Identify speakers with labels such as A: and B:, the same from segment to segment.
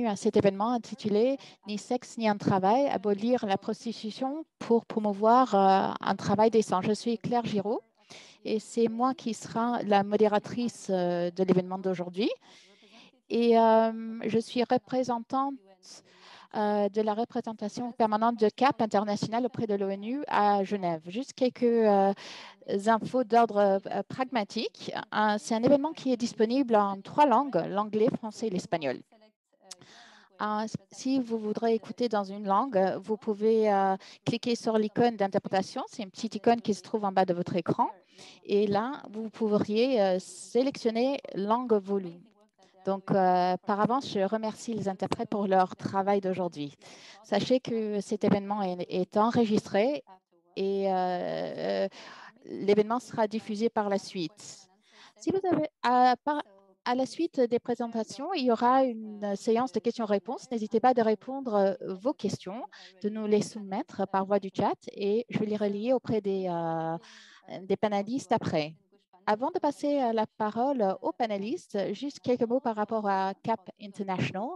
A: à cet événement intitulé Ni sexe ni un travail, abolir la prostitution pour promouvoir un travail décent. Je suis Claire Giraud et c'est moi qui sera la modératrice de l'événement d'aujourd'hui. Et je suis représentante de la représentation permanente de CAP international auprès de l'ONU à Genève. Juste quelques infos d'ordre pragmatique. C'est un événement qui est disponible en 3 langues, l'anglais, français et l'espagnol. Si vous voudrez écouter dans une langue, vous pouvez cliquer sur l'icône d'interprétation. C'est une petite icône qui se trouve en bas de votre écran. Et là, vous pourriez sélectionner langue voulue. Donc, par avance, je remercie les interprètes pour leur travail d'aujourd'hui. Sachez que cet événement est enregistré et l'événement sera diffusé par la suite. Si vous avez, à la suite des présentations, il y aura une séance de questions-réponses. N'hésitez pas à répondre vos questions, de nous les soumettre par voie du chat et je vais les relier auprès des panélistes après. Avant de passer la parole aux panélistes, juste quelques mots par rapport à CAP International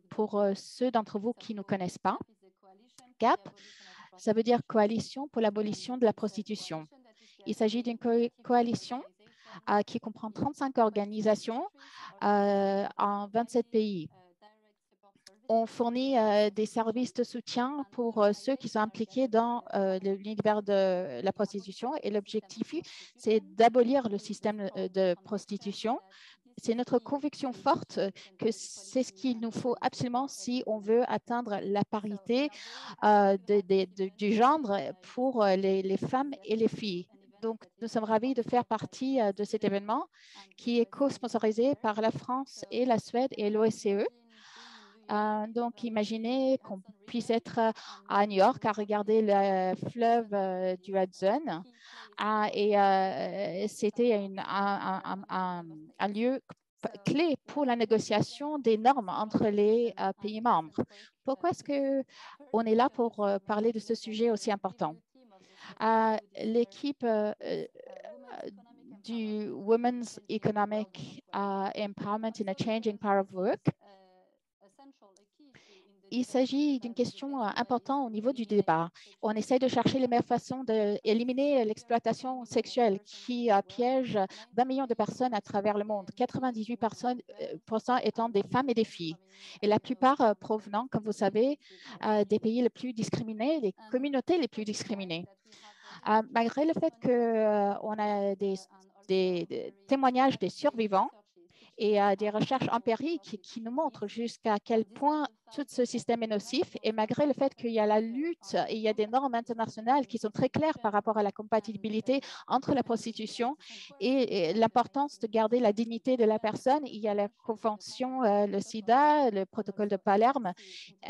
A: pour ceux d'entre vous qui ne connaissent pas. CAP, ça veut dire Coalition pour l'abolition de la prostitution. Il s'agit d'une coalition qui comprend 35 organisations en 27 pays. On fournit des services de soutien pour ceux qui sont impliqués dans l'univers de la prostitution et l'objectif, c'est d'abolir le système de prostitution. C'est notre conviction forte que c'est ce qu'il nous faut absolument si on veut atteindre la parité du genre pour les femmes et les filles. Donc, nous sommes ravis de faire partie de cet événement qui est co-sponsorisé par la France et la Suède et l'OSCE. Donc, imaginez qu'on puisse être à New York à regarder le fleuve du Hudson. C'était un lieu clé pour la négociation des normes entre les pays membres. Pourquoi est-ce qu'on est là pour parler de ce sujet aussi important? L'équipe du Women's Economic Empowerment in a Changing Power of Work. Il s'agit d'une question importante au niveau du débat. On essaie de chercher les meilleures façons d'éliminer l'exploitation sexuelle qui piège 20 millions de personnes à travers le monde, 98% étant des femmes et des filles. Et la plupart provenant, comme vous savez, des pays les plus discriminés, des communautés les plus discriminées. Malgré le fait qu'on a des témoignages des survivants, et des recherches empiriques qui nous montrent jusqu'à quel point tout ce système est nocif. Et malgré le fait qu'il y a la lutte et il y a des normes internationales qui sont très claires par rapport à la compatibilité entre la prostitution et l'importance de garder la dignité de la personne, il y a la convention, le SIDA, le protocole de Palerme,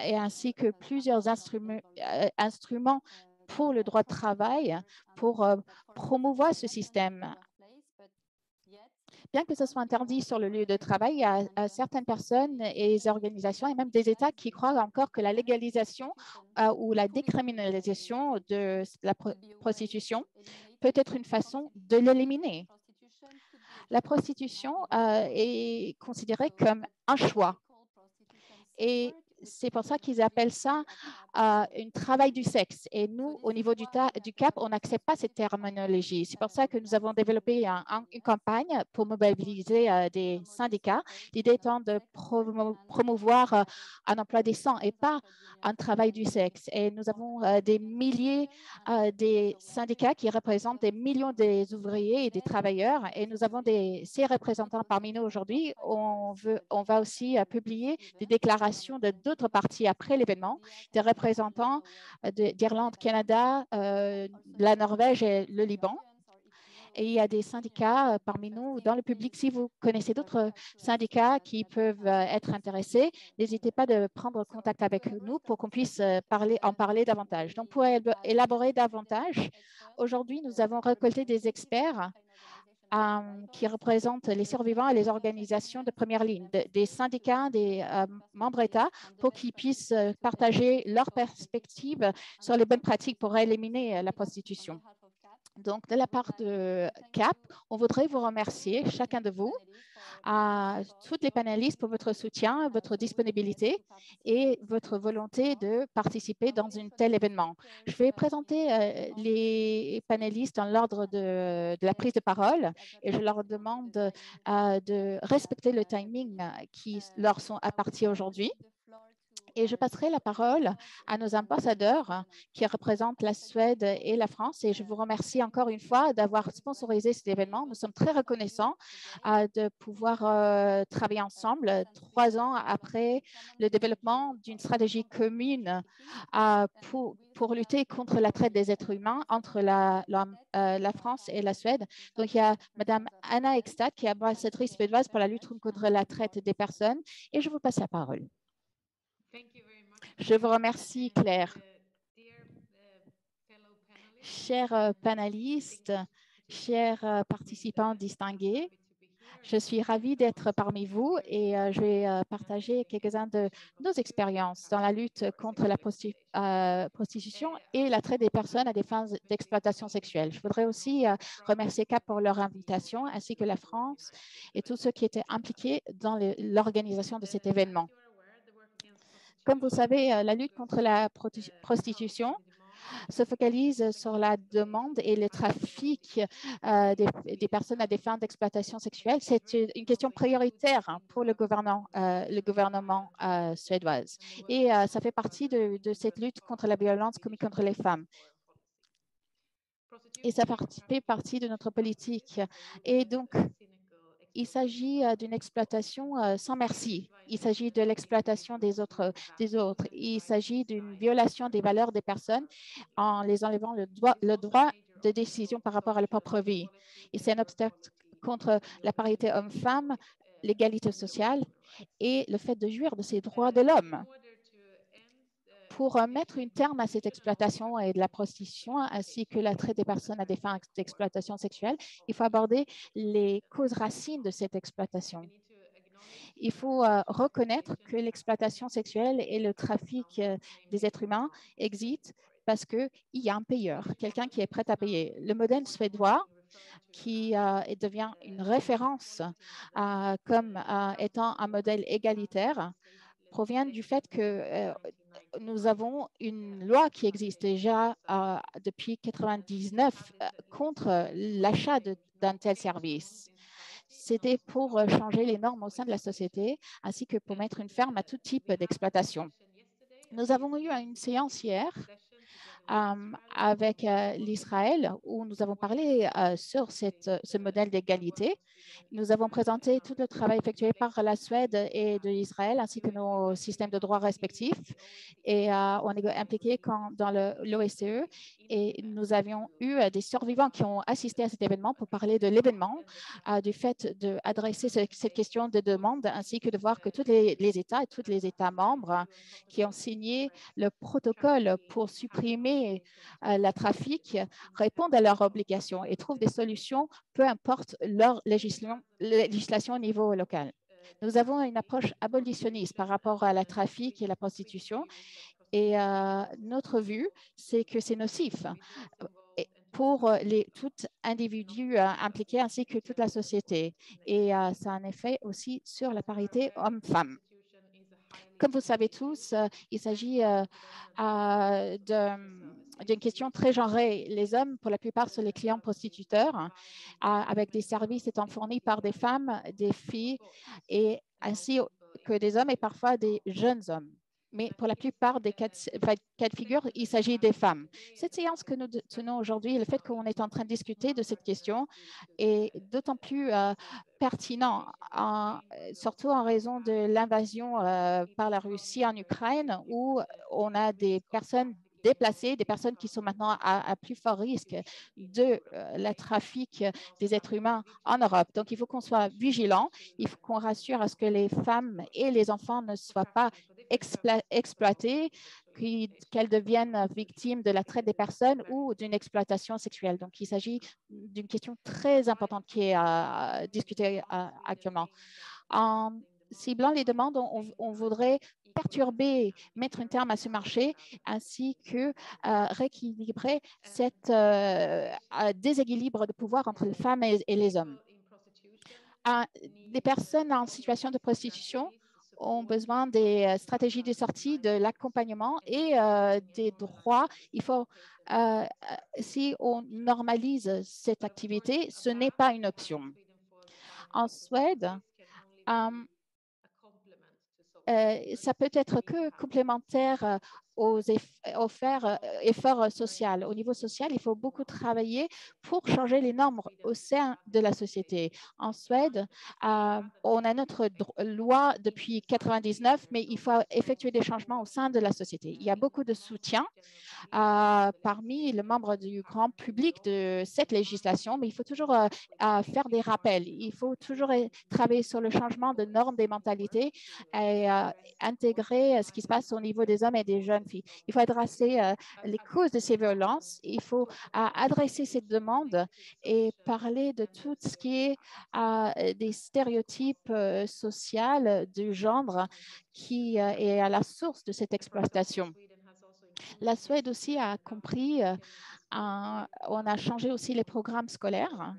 A: et ainsi que plusieurs instruments pour le droit de travail pour promouvoir ce système. Bien que ce soit interdit sur le lieu de travail, il y a certaines personnes et organisations et même des États qui croient encore que la légalisation ou la décriminalisation de la prostitution peut être une façon de l'éliminer. La prostitution est considérée comme un choix. Et c'est pour ça qu'ils appellent ça un travail du sexe. Et nous, au niveau du CAP, on n'accepte pas cette terminologie. C'est pour ça que nous avons développé une campagne pour mobiliser des syndicats. L'idée étant de promouvoir un emploi décent et pas un travail du sexe. Et nous avons des milliers des syndicats qui représentent des millions des ouvriers et des travailleurs. Et nous avons ces représentants parmi nous aujourd'hui. On va aussi publier des déclarations de d'autres parties après l'événement, des représentants d'Irlande, Canada, la Norvège et le Liban. Et il y a des syndicats parmi nous dans le public. Si vous connaissez d'autres syndicats qui peuvent être intéressés, n'hésitez pas de prendre contact avec nous pour qu'on puisse en parler davantage. Donc, pour élaborer davantage, aujourd'hui, nous avons récolté des experts qui représentent les survivants et les organisations de première ligne, des syndicats, des membres États, pour qu'ils puissent partager leurs perspectives sur les bonnes pratiques pour éliminer la prostitution. Donc, de la part de CAP, on voudrait vous remercier, chacun de vous, à toutes les panélistes pour votre soutien, votre disponibilité et votre volonté de participer dans un tel événement. Je vais présenter les panélistes dans l'ordre de la prise de parole et je leur demande de respecter le timing qui leur sont appartis aujourd'hui. Et je passerai la parole à nos ambassadeurs qui représentent la Suède et la France. Et je vous remercie encore une fois d'avoir sponsorisé cet événement. Nous sommes très reconnaissants de pouvoir travailler ensemble 3 ans après le développement d'une stratégie commune pour lutter contre la traite des êtres humains entre la France et la Suède. Donc, il y a Mme Anna Ekstad, qui est ambassadrice suédoise pour la lutte contre la traite des personnes. Et je vous passe la parole. Je vous remercie, Claire. Chers panélistes, chers participants distingués, je suis ravie d'être parmi vous et je vais partager quelques-uns de nos expériences dans la lutte contre la prostitution et la traite des personnes à des fins d'exploitation sexuelle. Je voudrais aussi remercier CAP pour leur invitation, ainsi que la France et tous ceux qui étaient impliqués dans l'organisation de cet événement. Comme vous savez, la lutte contre la prostitution se focalise sur la demande et le trafic des personnes à des fins d'exploitation sexuelle. C'est une question prioritaire pour le gouvernement suédois. Et ça fait partie de cette lutte contre la violence commise contre les femmes. Et ça fait partie de notre politique. Et donc, il s'agit d'une exploitation sans merci. Il s'agit de l'exploitation des autres. Il s'agit d'une violation des valeurs des personnes en les enlevant le droit de décision par rapport à leur propre vie. Et c'est un obstacle contre la parité homme-femme, l'égalité sociale et le fait de jouir de ces droits de l'homme. Pour mettre un terme à cette exploitation et de la prostitution, ainsi que la traite des personnes à des fins d'exploitation sexuelle, il faut aborder les causes racines de cette exploitation. Il faut reconnaître que l'exploitation sexuelle et le trafic des êtres humains existent parce qu'il y a un payeur, quelqu'un qui est prêt à payer. Le modèle suédois, qui devient une référence comme étant un modèle égalitaire, provient du fait que nous avons une loi qui existe déjà depuis 1999 contre l'achat d'un tel service. C'était pour changer les normes au sein de la société, ainsi que pour mettre une ferme à tout type d'exploitation. Nous avons eu une séance hier avec l'Israël où nous avons parlé sur ce modèle d'égalité. Nous avons présenté tout le travail effectué par la Suède et de l'Israël ainsi que nos systèmes de droit respectifs. Et on est impliqué dans l'OSCE et nous avions eu des survivants qui ont assisté à cet événement pour parler de l'événement, du fait d'adresser cette question de demande ainsi que de voir que tous les États et tous les États membres qui ont signé le protocole pour supprimer le trafic répondent à leurs obligations et trouvent des solutions, peu importe leur législation au niveau local. Nous avons une approche abolitionniste par rapport à la trafic et la prostitution. Et notre vue, c'est que c'est nocif pour tout individu impliqué ainsi que toute la société. Et ça a un effet aussi sur la parité homme-femme. Comme vous savez tous, il s'agit d'une question très genrée. Les hommes, pour la plupart, sont les clients prostituteurs, avec des services étant fournis par des femmes, des filles, et ainsi que des hommes et parfois des jeunes hommes. Mais pour la plupart des cas de figure, il s'agit des femmes. Cette séance que nous tenons aujourd'hui, le fait qu'on est en train de discuter de cette question est d'autant plus pertinent, surtout en raison de l'invasion par la Russie en Ukraine, où on a des personnes déplacées, des personnes qui sont maintenant à plus fort risque de la trafic des êtres humains en Europe. Donc, il faut qu'on soit vigilant, il faut qu'on rassure à ce que les femmes et les enfants ne soient pas exploitées, qu'elles deviennent victimes de la traite des personnes ou d'une exploitation sexuelle. Donc, il s'agit d'une question très importante qui est discutée actuellement. ciblant les demandes, on voudrait perturber, mettre un terme à ce marché, ainsi que rééquilibrer cet déséquilibre de pouvoir entre les femmes et les hommes. Les personnes en situation de prostitution ont besoin des stratégies de sortie, de l'accompagnement et des droits. Il faut, si on normalise cette activité, ce n'est pas une option. En Suède, ça peut être que complémentaire aux efforts sociaux. Au niveau social, il faut beaucoup travailler pour changer les normes au sein de la société. En Suède, on a notre loi depuis 1999, mais il faut effectuer des changements au sein de la société. Il y a beaucoup de soutien parmi les membres du grand public de cette législation, mais il faut toujours faire des rappels. Il faut toujours travailler sur le changement de normes des mentalités et intégrer ce qui se passe au niveau des hommes et des jeunes filles. Il faut adresser les causes de ces violences. Il faut adresser ces demandes et parler de tout ce qui est des stéréotypes sociaux du genre qui est à la source de cette exploitation. La Suède aussi a compris, on a changé aussi les programmes scolaires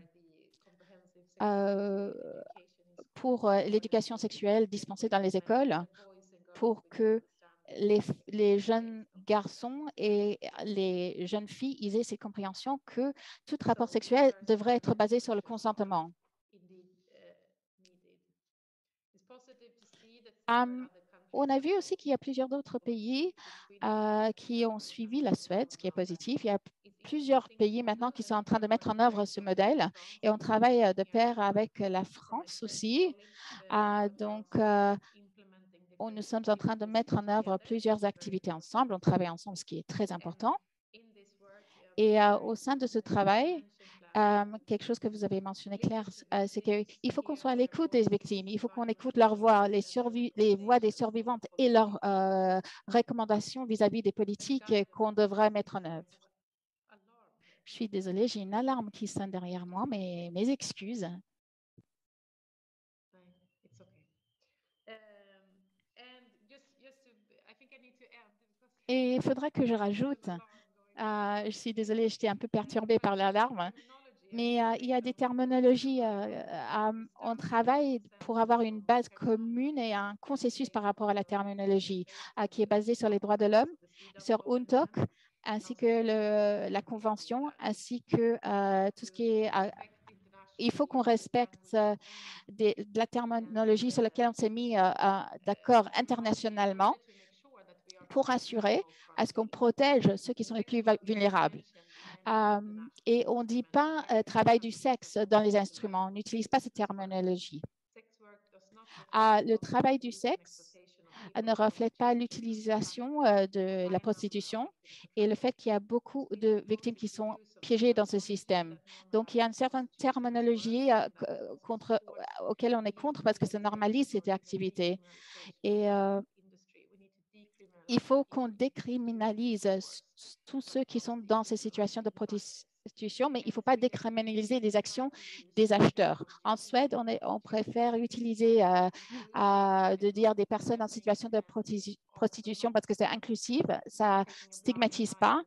A: pour l'éducation sexuelle dispensée dans les écoles pour que les jeunes garçons et les jeunes filles aient cette compréhension que tout rapport sexuel devrait être basé sur le consentement. On a vu aussi qu'il y a plusieurs autres pays qui ont suivi la Suède, ce qui est positif. Il y a plusieurs pays maintenant qui sont en train de mettre en œuvre ce modèle et on travaille de pair avec la France aussi. Donc, nous sommes en train de mettre en œuvre plusieurs activités ensemble. On travaille ensemble, ce qui est très important. Et au sein de ce travail, quelque chose que vous avez mentionné, Claire, c'est qu'il faut qu'on soit à l'écoute des victimes. Il faut qu'on écoute leurs voix, les voix des survivantes et leurs recommandations vis-à- -vis des politiques qu'on devrait mettre en œuvre. Je suis désolée, j'ai une alarme qui sonne derrière moi, mais mes excuses. Et il faudra que je rajoute, je suis désolée, j'étais un peu perturbée par l'alarme, mais il y a des terminologies. On travaille pour avoir une base commune et un consensus par rapport à la terminologie qui est basée sur les droits de l'homme, sur UNTOC, ainsi que la Convention, ainsi que tout ce qui est... il faut qu'on respecte de la terminologie sur laquelle on s'est mis d'accord internationalement pour assurer à ce qu'on protège ceux qui sont les plus vulnérables. Et on ne dit pas travail du sexe dans les instruments, on n'utilise pas cette terminologie. Le travail du sexe ne reflète pas l'utilisation de la prostitution et le fait qu'il y a beaucoup de victimes qui sont piégées dans ce système. Donc, il y a une certaine terminologie auquel on est contre parce que ça normalise cette activité. Et il faut qu'on décriminalise tous ceux qui sont dans ces situations de prostitution, mais il ne faut pas décriminaliser les actions des acheteurs. En Suède, on préfère utiliser de dire des personnes en situation de prostitution parce que c'est inclusif, ça ne stigmatise pas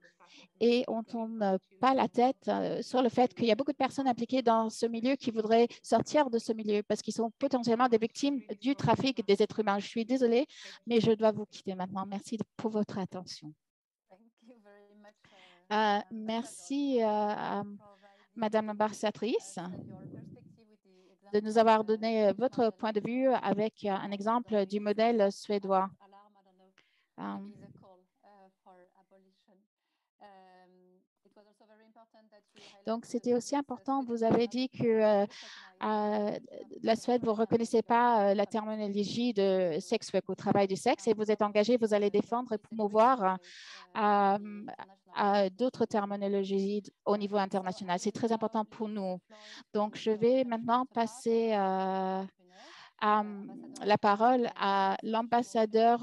A: et on ne tourne pas la tête sur le fait qu'il y a beaucoup de personnes impliquées dans ce milieu qui voudraient sortir de ce milieu parce qu'ils sont potentiellement des victimes du trafic des êtres humains. Je suis désolée, mais je dois vous quitter maintenant. Merci pour votre attention. Merci, Madame l'ambassadrice, de nous avoir donné votre point de vue avec un exemple du modèle suédois. Donc, c'était aussi important. Vous avez dit que la Suède, vous ne reconnaissez pas la terminologie de sex work au travail du sexe et vous êtes engagé, vous allez défendre et promouvoir d'autres terminologies au niveau international. C'est très important pour nous. Donc, je vais maintenant passer la parole à l'ambassadeur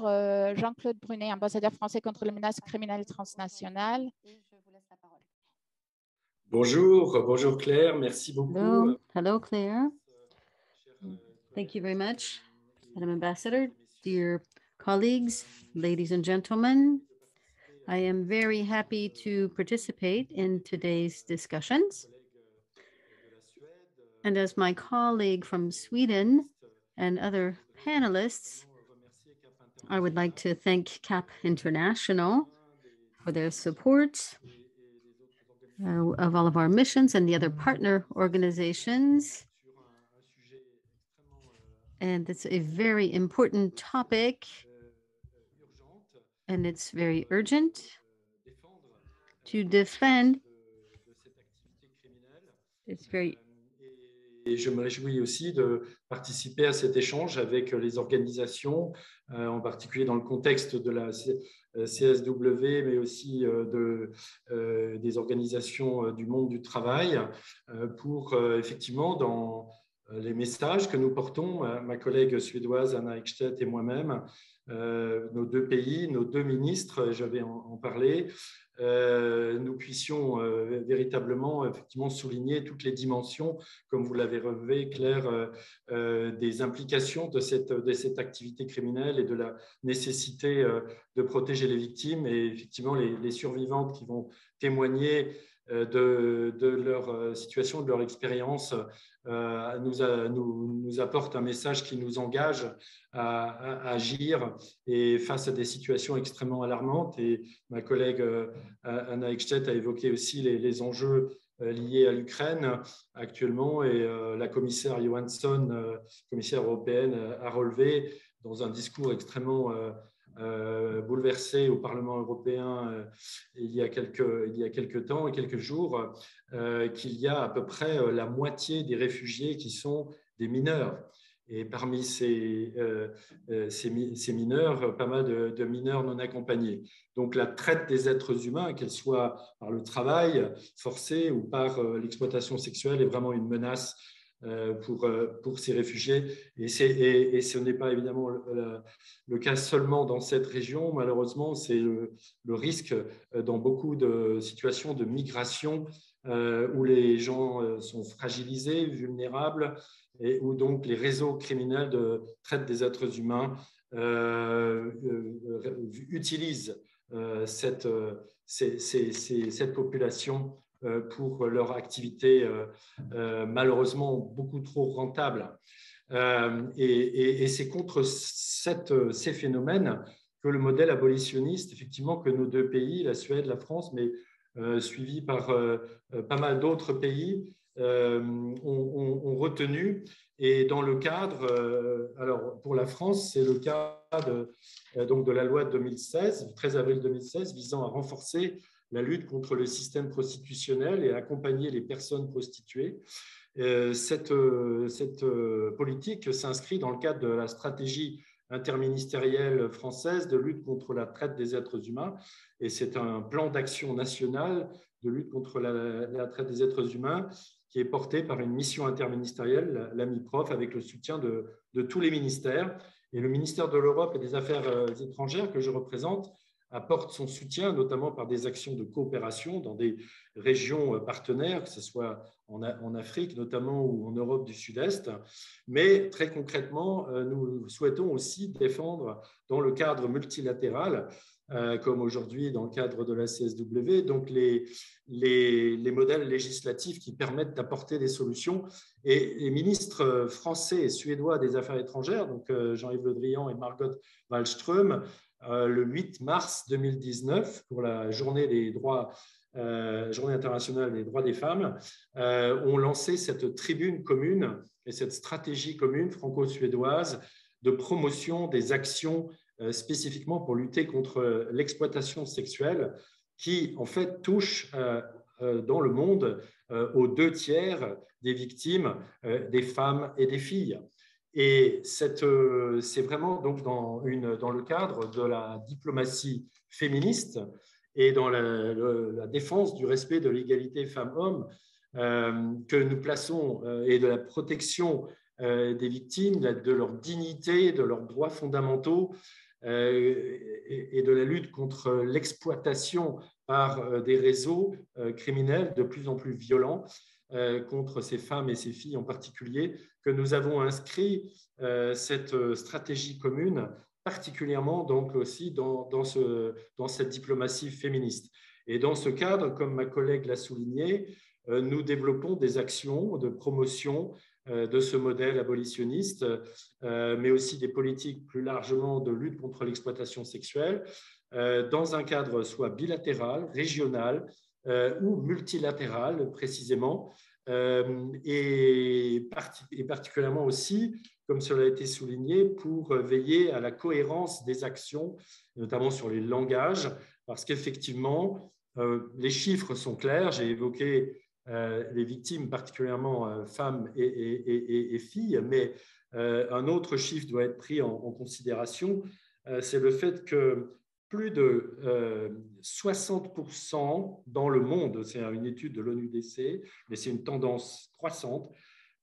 A: Jean-Claude Brunet, ambassadeur français contre les menaces criminelles transnationales.
B: Bonjour Claire, merci beaucoup.
C: Hello Claire. Thank you very much. Madam Ambassador, dear colleagues, ladies and gentlemen, I am very happy to participate in today's discussions. And as my colleague from Sweden and other panelists, I would like to thank CAP International for their support of all of our missions and the other partner organizations. And it's a very important topic, and it's very urgent to defend. It's very.
B: Et je me réjouis aussi de participer à cet échange avec les organisations, en particulier dans le contexte de la CSW, mais aussi des organisations du monde du travail, pour effectivement, dans les messages que nous portons, ma collègue suédoise Anna Ekstedt et moi-même, nos deux pays, nos deux ministres, je vais en parler, nous puissions véritablement effectivement souligner toutes les dimensions, comme vous l'avez relevé, Claire, des implications de cette activité criminelle et de la nécessité de protéger les victimes et effectivement les survivantes qui vont témoigner de leur situation, de leur expérience, nous apporte un message qui nous engage à agir et face à des situations extrêmement alarmantes. Et ma collègue Anna Ekstedt a évoqué aussi les enjeux liés à l'Ukraine actuellement, et la commissaire Johansson, commissaire européenne, a relevé dans un discours extrêmement bouleversé au Parlement européen il y a quelques temps et quelques jours, qu'il y a à peu près la moitié des réfugiés qui sont des mineurs. Et parmi ces mineurs, pas mal de mineurs non accompagnés. Donc la traite des êtres humains, qu'elle soit par le travail forcé ou par l'exploitation sexuelle, est vraiment une menace pour ces réfugiés. Et ce n'est pas évidemment le cas seulement dans cette région. Malheureusement, c'est le risque dans beaucoup de situations de migration où les gens sont fragilisés, vulnérables, et où donc les réseaux criminels de traite des êtres humains utilisent cette population pour leur activité malheureusement beaucoup trop rentable. Et c'est contre ces phénomènes que le modèle abolitionniste, effectivement, que nos deux pays, la Suède, la France, mais suivi par pas mal d'autres pays, ont retenu. Et dans le cadre, alors pour la France, c'est le cas donc de la loi de 2016, 13 avril 2016, visant à renforcer la lutte contre le système prostitutionnel et à accompagner les personnes prostituées. Cette politique s'inscrit dans le cadre de la stratégie interministérielle française de lutte contre la traite des êtres humains, et c'est un plan d'action national de lutte contre la traite des êtres humains qui est porté par une mission interministérielle, la MIPROF, avec le soutien de tous les ministères. Et le ministère de l'Europe et des Affaires étrangères que je représente apporte son soutien, notamment par des actions de coopération dans des régions partenaires, que ce soit en Afrique notamment ou en Europe du Sud-Est. Mais très concrètement, nous souhaitons aussi défendre dans le cadre multilatéral, comme aujourd'hui dans le cadre de la CSW, donc les modèles législatifs qui permettent d'apporter des solutions. Et les ministres français et suédois des Affaires étrangères, donc Jean-Yves Le Drian et Margot Wallström, le 8 mars 2019, pour la journée internationale des droits des femmes, ont lancé cette tribune commune et cette stratégie commune franco-suédoise de promotion des actions spécifiquement pour lutter contre l'exploitation sexuelle qui, en fait, touche dans le monde aux 2/3 des victimes, des femmes et des filles. Et c'est vraiment donc dans le cadre de la diplomatie féministe et dans la défense du respect de l'égalité femmes-hommes que nous plaçons et de la protection des victimes, de leur dignité, de leurs droits fondamentaux et de la lutte contre l'exploitation par des réseaux criminels de plus en plus violents contre ces femmes et ces filles en particulier, que nous avons inscrit cette stratégie commune, particulièrement donc aussi dans cette diplomatie féministe. Et dans ce cadre, comme ma collègue l'a souligné, nous développons des actions de promotion de ce modèle abolitionniste, mais aussi des politiques plus largement de lutte contre l'exploitation sexuelle, dans un cadre soit bilatéral, régional ou multilatéral précisément, et particulièrement aussi, comme cela a été souligné, pour veiller à la cohérence des actions, notamment sur les langages, parce qu'effectivement, les chiffres sont clairs. J'ai évoqué les victimes, particulièrement femmes et filles, mais un autre chiffre doit être pris en considération, c'est le fait que plus de 60% dans le monde, c'est une étude de l'ONUDC, mais c'est une tendance croissante,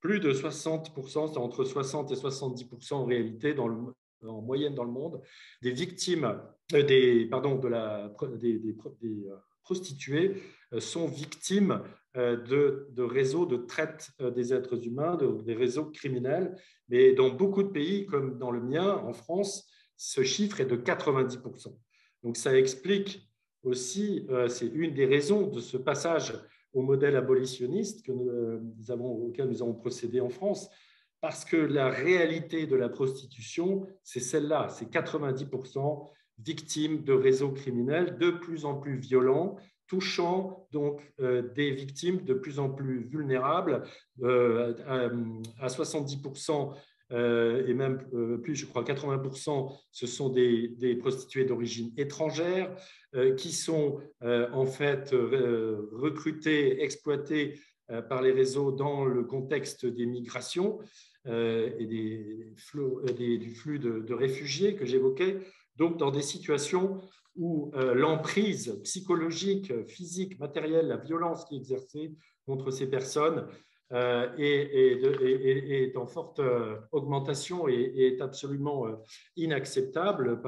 B: plus de 60%, c'est entre 60 et 70% en réalité en moyenne dans le monde, des victimes, des prostituées sont victimes de réseaux de traite des êtres humains, des réseaux criminels. Mais dans beaucoup de pays, comme dans le mien, en France, ce chiffre est de 90%. Donc ça explique aussi, c'est une des raisons de ce passage au modèle abolitionniste auquel nous avons procédé en France, parce que la réalité de la prostitution, c'est celle-là, c'est 90% victimes de réseaux criminels de plus en plus violents, touchant donc des victimes de plus en plus vulnérables, à 70%, et même plus, je crois 80%, ce sont des prostituées d'origine étrangère qui sont en fait recrutées, exploitées par les réseaux dans le contexte des migrations et du flux de réfugiés que j'évoquais, donc dans des situations où l'emprise psychologique, physique, matérielle, la violence qui est exercée contre ces personnes est en forte augmentation et est absolument inacceptable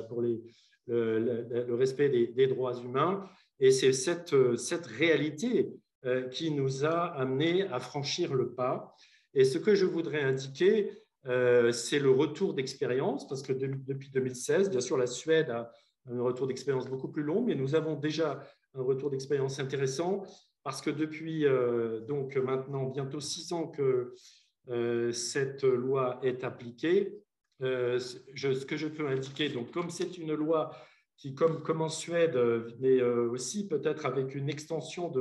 B: pour le respect des droits humains. Et c'est cette réalité qui nous a amenés à franchir le pas. Et ce que je voudrais indiquer, c'est le retour d'expérience, parce que depuis 2016, bien sûr, la Suède a un retour d'expérience beaucoup plus long, mais nous avons déjà un retour d'expérience intéressant, parce que depuis donc maintenant bientôt 6 ans que cette loi est appliquée, ce que je peux indiquer, donc comme c'est une loi qui, comme en Suède, mais aussi peut-être avec une extension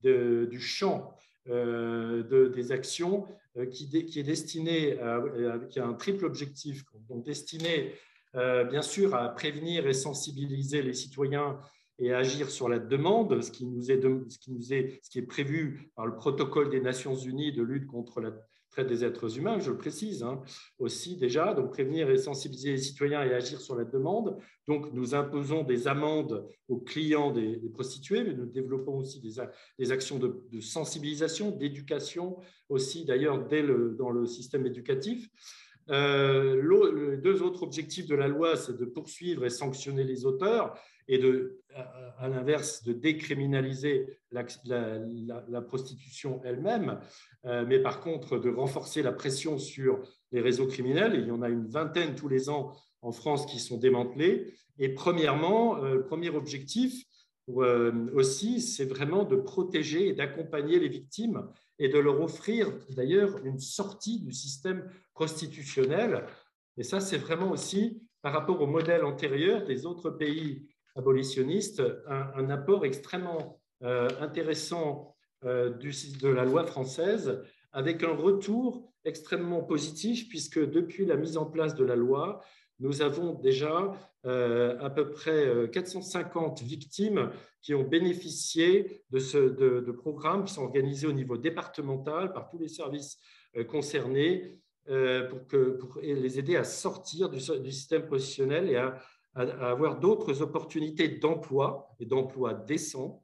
B: du champ des actions qui est destiné qui a un triple objectif, donc destiné bien sûr à prévenir et sensibiliser les citoyens et à agir sur la demande, ce qui est prévu par le protocole des Nations Unies de lutte contre la traite des êtres humains, je le précise aussi déjà, donc prévenir et sensibiliser les citoyens et agir sur la demande. Donc nous imposons des amendes aux clients des prostituées, mais nous développons aussi des actions de sensibilisation, d'éducation aussi d'ailleurs dans le système éducatif. Les 2 autres objectifs de la loi, c'est de poursuivre et sanctionner les auteurs et à l'inverse, de décriminaliser la prostitution elle-même, mais par contre de renforcer la pression sur les réseaux criminels. Et il y en a une vingtaine tous les ans en France qui sont démantelés. Et premièrement, le premier objectif aussi, c'est vraiment de protéger et d'accompagner les victimes et de leur offrir d'ailleurs une sortie du système prostitutionnel. Et ça, c'est vraiment aussi, par rapport au modèle antérieur des autres pays abolitionnistes, un apport extrêmement intéressant de la loi française, avec un retour extrêmement positif, puisque depuis la mise en place de la loi, nous avons déjà à peu près 450 victimes qui ont bénéficié de programmes qui sont organisés au niveau départemental par tous les services concernés pour les aider à sortir du système professionnel et à avoir d'autres opportunités d'emploi et d'emploi décent.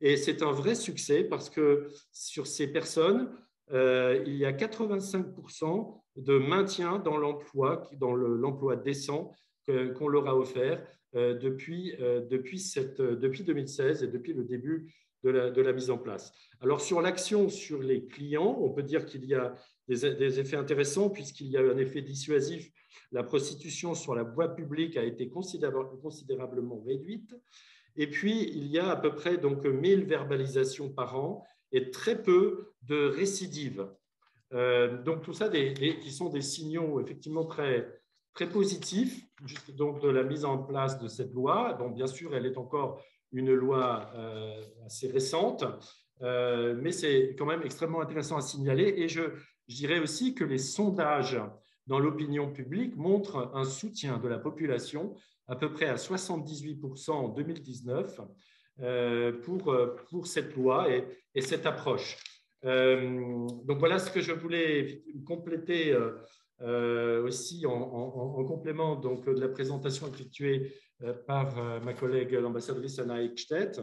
B: Et c'est un vrai succès parce que sur ces personnes, il y a 85% de maintien dans l'emploi décent qu'on leur a offert depuis 2016 et depuis le début de la mise en place. Alors, sur l'action sur les clients, on peut dire qu'il y a des effets intéressants puisqu'il y a eu un effet dissuasif. La prostitution sur la voie publique a été considérablement réduite. Et puis, il y a à peu près donc 1000 verbalisations par an et très peu de récidives. Donc, tout ça qui sont des signaux effectivement très, très positifs donc, de la mise en place de cette loi. Donc, bien sûr, elle est encore une loi assez récente, mais c'est quand même extrêmement intéressant à signaler. Et je dirais aussi que les sondages dans l'opinion publique montrent un soutien de la population à peu près à 78% en 2019 pour cette loi et cette approche. Donc voilà ce que je voulais compléter aussi en complément donc, de la présentation effectuée par ma collègue l'ambassadrice Anna Ekstedt.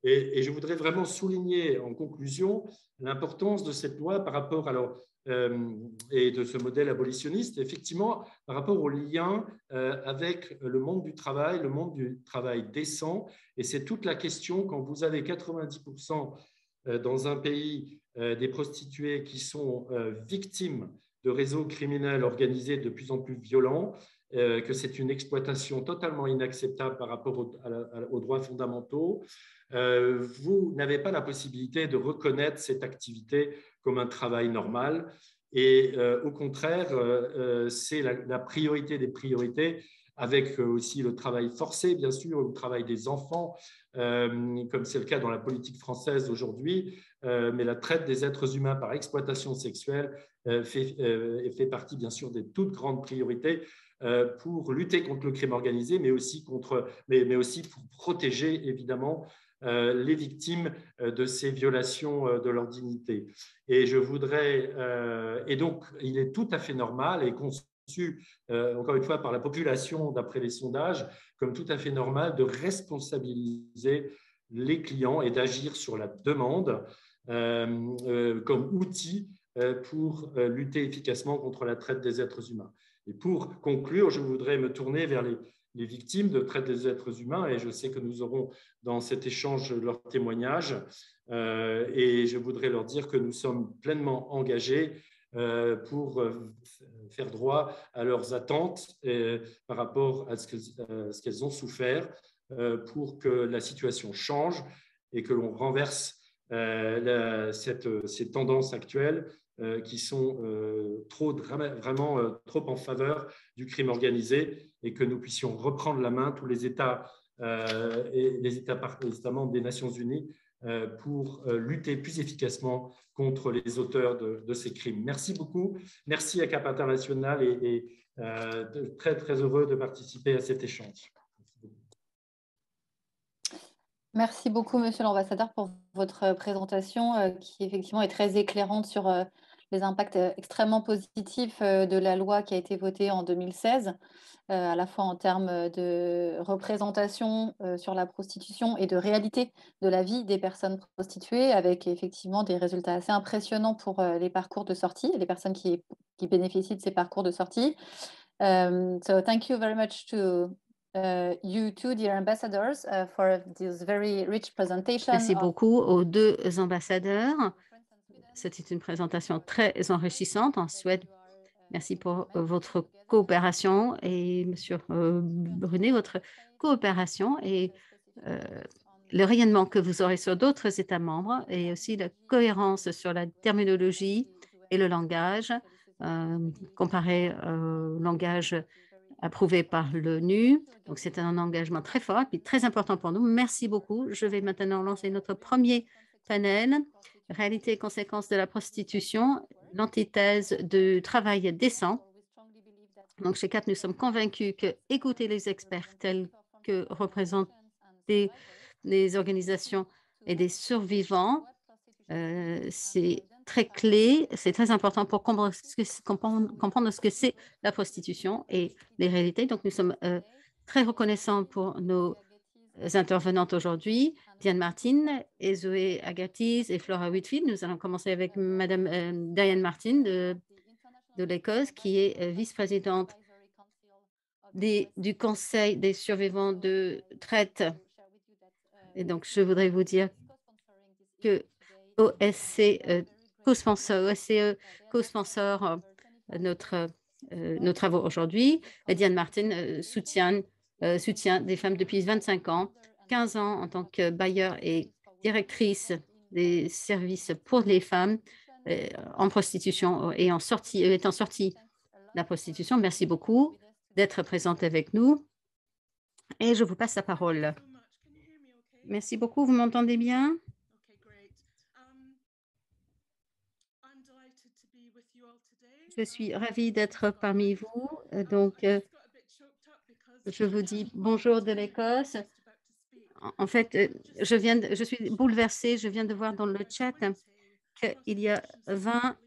B: Et je voudrais vraiment souligner en conclusion l'importance de cette loi par rapport et de ce modèle abolitionniste, effectivement, par rapport au lien avec le monde du travail décent. Et c'est toute la question quand vous avez 90% dans un pays des prostituées qui sont victimes de réseaux criminels organisés de plus en plus violents, que c'est une exploitation totalement inacceptable par rapport aux droits fondamentaux. Vous n'avez pas la possibilité de reconnaître cette activité comme un travail normal. Et au contraire, c'est la priorité des priorités, avec aussi le travail forcé, bien sûr, le travail des enfants, comme c'est le cas dans la politique française aujourd'hui, mais la traite des êtres humains par exploitation sexuelle fait partie, bien sûr, des toutes grandes priorités pour lutter contre le crime organisé, mais aussi pour protéger, évidemment, les victimes de ces violations de leur dignité. Et et donc, il est tout à fait normal et conçu, encore une fois, par la population, d'après les sondages, comme tout à fait normal de responsabiliser les clients et d'agir sur la demande comme outil pour lutter efficacement contre la traite des êtres humains. Et pour conclure, je voudrais me tourner vers les victimes de traite des êtres humains, et je sais que nous aurons dans cet échange leur témoignage, et je voudrais leur dire que nous sommes pleinement engagés pour faire droit à leurs attentes par rapport à ce qu'elles ont souffert, pour que la situation change et que l'on renverse ces tendances actuelles qui sont vraiment trop en faveur du crime organisé, et que nous puissions reprendre la main, tous les États et les États membres des Nations Unies, pour lutter plus efficacement contre les auteurs de ces crimes. Merci beaucoup. Merci à Cap International et très, très heureux de participer à cet échange.
D: Merci beaucoup, Monsieur l'ambassadeur, pour votre présentation qui effectivement est très éclairante sur les impacts extrêmement positifs de la loi qui a été votée en 2016, à la fois en termes de représentation sur la prostitution et de réalité de la vie des personnes prostituées, avec effectivement des résultats assez impressionnants pour les parcours de sortie, les personnes qui bénéficient de ces parcours de sortie. So thank you very much to you two, dear ambassadors, for this very rich presentation.
C: Merci beaucoup aux deux ambassadeurs. C'était une présentation très enrichissante en Suède. Merci pour votre coopération et Monsieur Brunet, votre coopération et le rayonnement que vous aurez sur d'autres États membres, et aussi la cohérence sur la terminologie et le langage comparé au langage approuvé par l'ONU. Donc, c'est un engagement très fort et très important pour nous. Merci beaucoup. Je vais maintenant lancer notre premier panel, réalité et conséquences de la prostitution, l'antithèse du travail décent. Donc, chez CAP, nous sommes convaincus que écouter les experts tels que représentent des organisations et des survivants, c'est très clé, c'est très important pour comprendre ce que c'est la prostitution et les réalités. Donc, nous sommes très reconnaissants pour nos intervenantes aujourd'hui, Diane Martin, Zoé Agatis et Flora Whitfield. Nous allons commencer avec Madame Diane Martin de l'Écosse, qui est vice-présidente du Conseil des survivants de traite. Et donc, je voudrais vous dire que OSC co-sponsor nos travaux aujourd'hui. Diane Martin soutient des femmes depuis 25 ans, 15 ans en tant que bailleur et directrice des services pour les femmes en prostitution et étant sortie de la prostitution. Merci beaucoup d'être présente avec nous. Et je vous passe la parole. Merci beaucoup. Vous m'entendez bien? Je suis ravie d'être parmi vous. Donc, je vous dis bonjour de l'Écosse. En fait, je suis bouleversée. Je viens de voir dans le chat qu'il y a 20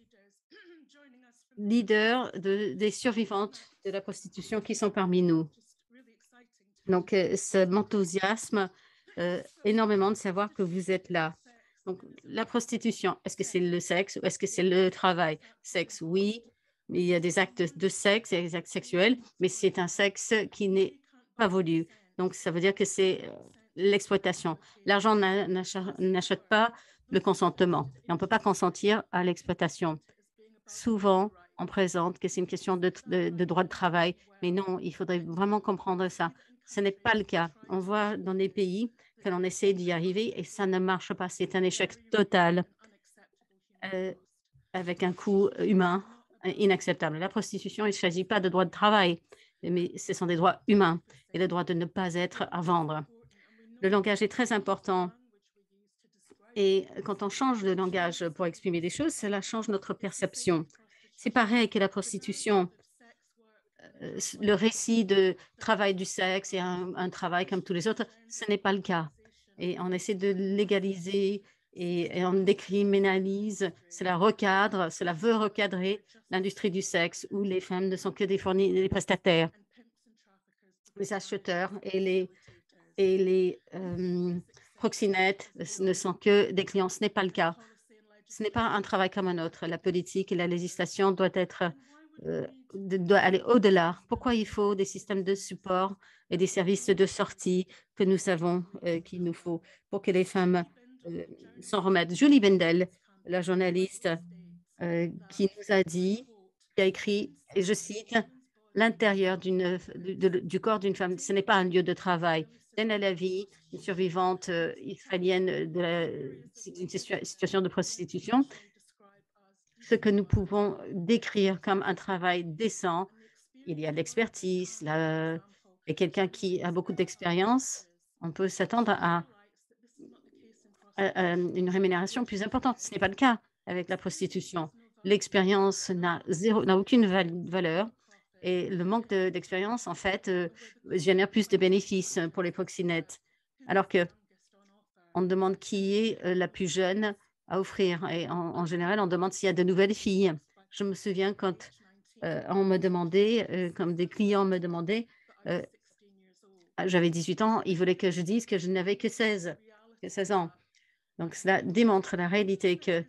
C: leaders des survivantes de la prostitution qui sont parmi nous. Donc, ça m'enthousiasme énormément de savoir que vous êtes là. Donc, la prostitution, est-ce que c'est le sexe ou est-ce que c'est le travail? Sexe, oui. Il y a des actes de sexe et des actes sexuels, mais c'est un sexe qui n'est pas voulu. Donc, ça veut dire que c'est l'exploitation. L'argent n'achète pas le consentement. Et on ne peut pas consentir à l'exploitation. Souvent, on présente que c'est une question de droit de travail, mais non, il faudrait vraiment comprendre ça. Ce n'est pas le cas. On voit dans des pays que l'on essaie d'y arriver et ça ne marche pas. C'est un échec total avec un coût humain inacceptable. La prostitution, il ne s'agit pas de droit de travail, mais ce sont des droits humains et le droit de ne pas être à vendre. Le langage est très important et quand on change de langage pour exprimer des choses, cela change notre perception. C'est pareil que la prostitution. Le récit de travail du sexe et un travail comme tous les autres, ce n'est pas le cas. Et on essaie de légaliser et on décriminalise, cela recadre, cela veut recadrer l'industrie du sexe où les femmes ne sont que des prestataires. Les acheteurs et les proxénètes ne sont que des clients. Ce n'est pas le cas. Ce n'est pas un travail comme un autre. La politique et la législation doit aller au-delà. Pourquoi il faut des systèmes de support et des services de sortie que nous savons qu'il nous faut pour que les femmes s'en remettent? Julie Bendel, la journaliste qui nous a dit, qui a écrit, et je cite, « L'intérieur du corps d'une femme, ce n'est pas un lieu de travail. » Dana Lavi, une survivante israélienne d'une situation de prostitution, ce que nous pouvons décrire comme un travail décent. Il y a de l'expertise et quelqu'un qui a beaucoup d'expérience, on peut s'attendre à une rémunération plus importante. Ce n'est pas le cas avec la prostitution. L'expérience n'a aucune valeur et le manque d'expérience, en fait, génère plus de bénéfices pour les proxénètes. Alors qu'on demande qui est la plus jeune à offrir. Et en général, on demande s'il y a de nouvelles filles. Je me souviens quand on me demandait, comme des clients me demandaient, j'avais 18 ans, ils voulaient que je dise que je n'avais que 16 ans. Donc, cela démontre la réalité que,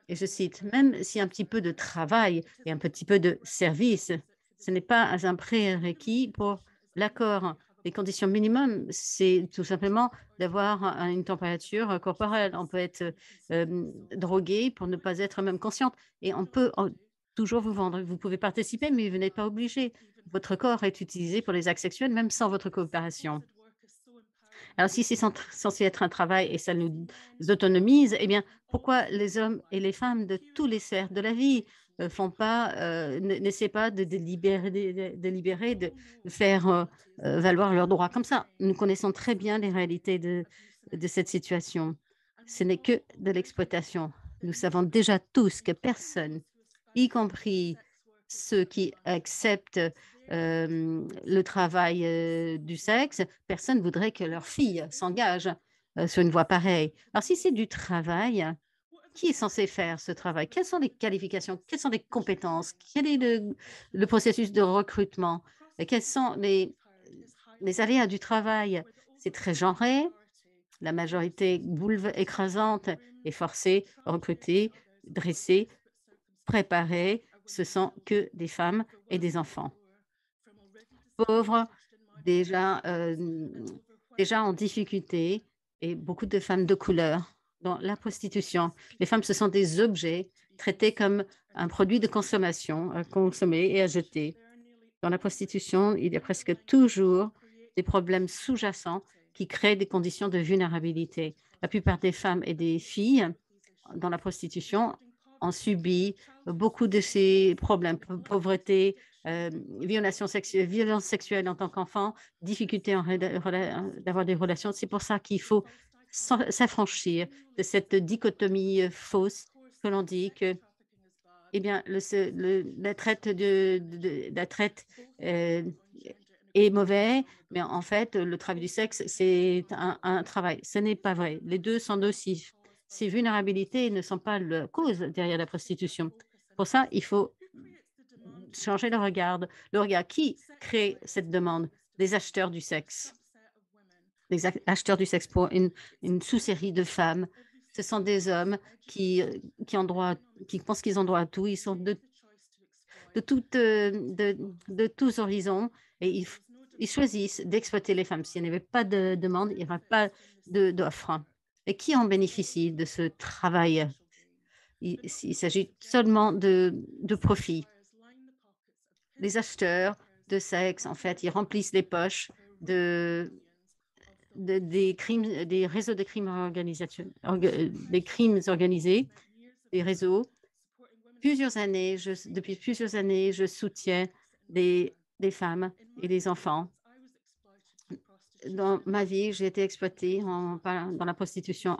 C: et je cite, même s'il y a un petit peu de travail et un petit peu de service, ce n'est pas un prérequis pour l'accord. Les conditions minimum, c'est tout simplement d'avoir une température corporelle. On peut être drogué pour ne pas être même consciente et on peut toujours vous vendre. Vous pouvez participer, mais vous n'êtes pas obligé. Votre corps est utilisé pour les actes sexuels, même sans votre coopération. Alors, si c'est censé être un travail et ça nous autonomise, eh bien, pourquoi les hommes et les femmes de tous les sphères de la vie n'essaient pas de libérer, de faire valoir leurs droits comme ça? Nous connaissons très bien les réalités de cette situation. Ce n'est que de l'exploitation. Nous savons déjà tous que personne, y compris ceux qui acceptent le travail du sexe, personne ne voudrait que leur fille s'engage sur une voie pareille. Alors, si c'est du travail, qui est censé faire ce travail? Quelles sont les qualifications? Quelles sont les compétences? Quel est le processus de recrutement? Et quels sont les aléas du travail? C'est très genré. La majorité écrasante est forcée, recrutée, dressée, préparée. Ce sont que des femmes et des enfants pauvres, déjà en difficulté, et beaucoup de femmes de couleur Dans la prostitution, les femmes, ce sont des objets traités comme un produit de consommation, à consommer et à jeter. Dans la prostitution, il y a presque toujours des problèmes sous-jacents qui créent des conditions de vulnérabilité. La plupart des femmes et des filles dans la prostitution ont subi beaucoup de ces problèmes, pauvreté, violences sexuelles en tant qu'enfant, difficulté d'avoir des relations. C'est pour ça qu'il faut s'affranchir de cette dichotomie fausse que l'on dit que eh bien, la traite, est mauvais, mais en fait, le travail du sexe, c'est un travail. Ce n'est pas vrai. Les deux sont nocifs. Ces vulnérabilités ne sont pas la cause derrière la prostitution. Pour ça, il faut changer le regard. Le regard qui crée cette demande? Les acheteurs du sexe. Les acheteurs du sexe pour une sous-série de femmes. Ce sont des hommes qui pensent qu'ils ont droit à tout. Ils sont de tous horizons et ils choisissent d'exploiter les femmes. S'il n'y avait pas de demande, il n'y aurait pas d'offre. Et qui en bénéficie de ce travail? Il s'agit seulement de profit. Les acheteurs de sexe, en fait, ils remplissent les poches des réseaux de crimes des crimes organisés, des réseaux. Depuis plusieurs années, je soutiens des femmes et des enfants. Dans ma vie, j'ai été exploitée dans la prostitution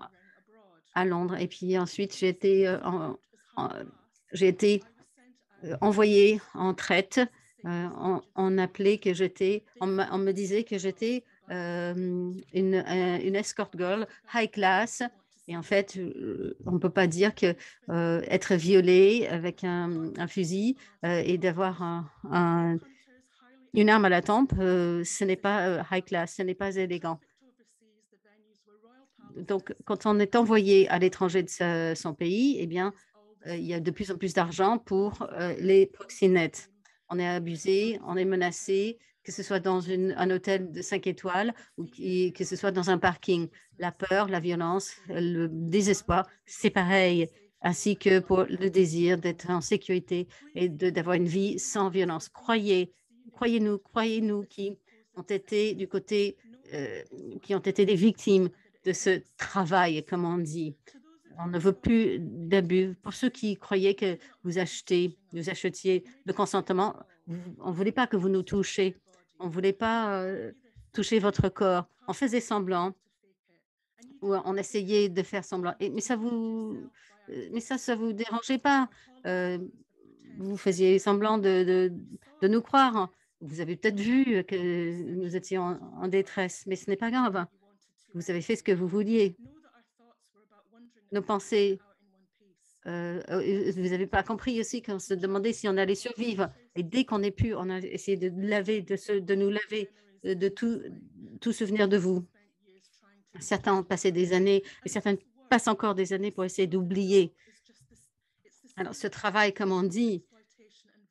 C: à Londres. Et puis ensuite, j'ai été envoyée en traite. On me disait que j'étais une escort girl high class. Et en fait, on ne peut pas dire que être violée avec un fusil et d'avoir une arme à la tempe, ce n'est pas high class, ce n'est pas élégant. Donc, quand on est envoyé à l'étranger de son pays, eh bien, il y a de plus en plus d'argent pour les proxénètes. On est abusé, on est menacé, que ce soit dans un hôtel de 5 étoiles ou que ce soit dans un parking. La peur, la violence, le désespoir, c'est pareil, ainsi que pour le désir d'être en sécurité et d'avoir une vie sans violence. Croyez-nous qui ont été du côté, qui ont été des victimes de ce travail, comme on dit. On ne veut plus d'abus. Pour ceux qui croyaient que vous achetiez le consentement, on ne voulait pas que vous nous touchiez. On ne voulait pas toucher votre corps. On faisait semblant ou on essayait de faire semblant. Mais ça vous dérangeait pas. Vous faisiez semblant de nous croire. Vous avez peut-être vu que nous étions en détresse, mais ce n'est pas grave. Vous avez fait ce que vous vouliez. Nos pensées, vous n'avez pas compris aussi qu'on se demandait si on allait survivre. Et dès qu'on est pu, on a essayé de nous laver, de tout souvenir de vous. Certains ont passé des années et certains passent encore des années pour essayer d'oublier. Alors, ce travail, comme on dit,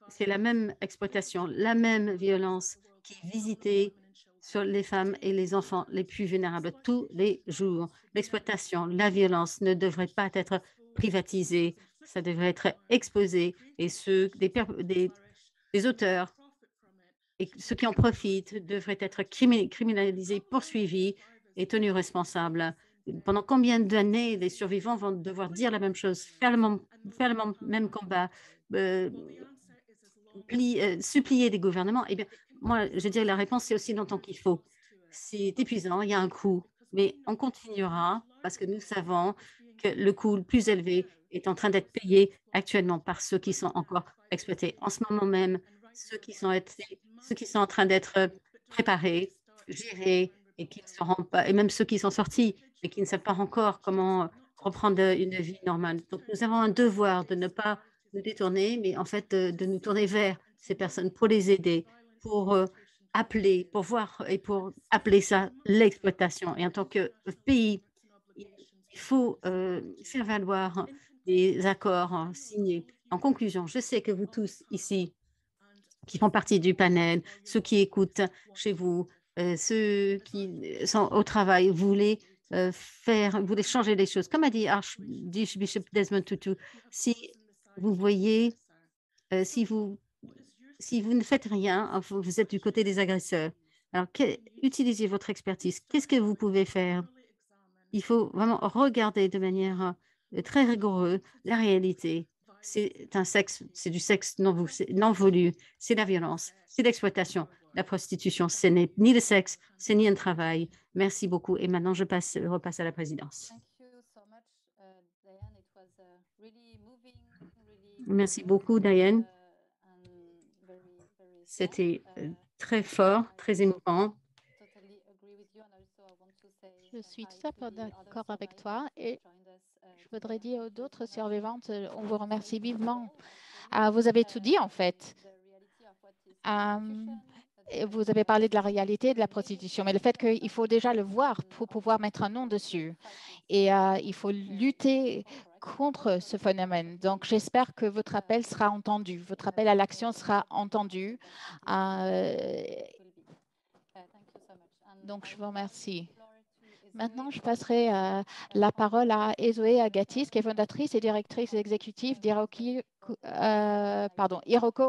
C: c'est la même exploitation, la même violence qui est visitée sur les femmes et les enfants les plus vulnérables tous les jours. L'exploitation, la violence ne devrait pas être privatisée, ça devrait être exposé et des auteurs et ceux qui en profitent devraient être criminalisés, poursuivis et tenus responsables. Pendant combien d'années les survivants vont devoir dire la même chose, faire le même combat, supplier des gouvernements? Eh bien, moi, je dirais la réponse, c'est aussi longtemps qu'il faut. C'est épuisant, il y a un coût, mais on continuera parce que nous savons que le coût le plus élevé est en train d'être payé actuellement par ceux qui sont encore exploités. En ce moment même, ceux qui sont en train d'être préparés, gérés et qui ne seront pas, et même ceux qui sont sortis et qui ne savent pas encore comment reprendre une vie normale. Donc, nous avons un devoir de ne pas nous détourner, mais en fait, de nous tourner vers ces personnes pour les aider, pour appeler, pour voir et pour appeler ça l'exploitation. Et en tant que pays, il faut faire valoir des accords signés. En conclusion, je sais que vous tous ici, qui font partie du panel, ceux qui écoutent chez vous, ceux qui sont au travail, voulaient vous voulez changer les choses. Comme a dit Archbishop Desmond Tutu, si vous voyez, si vous ne faites rien, vous êtes du côté des agresseurs. Alors, utilisez votre expertise. Qu'est-ce que vous pouvez faire? Il faut vraiment regarder de manière très rigoureuse la réalité. C'est du sexe non voulu, c'est la violence, c'est l'exploitation, la prostitution. Ce n'est ni le sexe, c'est ni un travail. Merci beaucoup. Et maintenant, je repasse à la présidence. Merci beaucoup, Diane. C'était très fort, très émouvant.
A: Je suis tout à fait d'accord avec toi et je voudrais dire aux autres survivantes, on vous remercie vivement. Vous avez tout dit en fait. Vous avez parlé de la réalité de la prostitution, mais le fait qu'il faut déjà le voir pour pouvoir mettre un nom dessus. Et il faut lutter contre ce phénomène. Donc, j'espère que votre appel sera entendu, votre appel à l'action sera entendu. Donc, je vous remercie. Maintenant, je passerai la parole à Ezoé Agatis, qui est fondatrice et directrice exécutive d'Iroko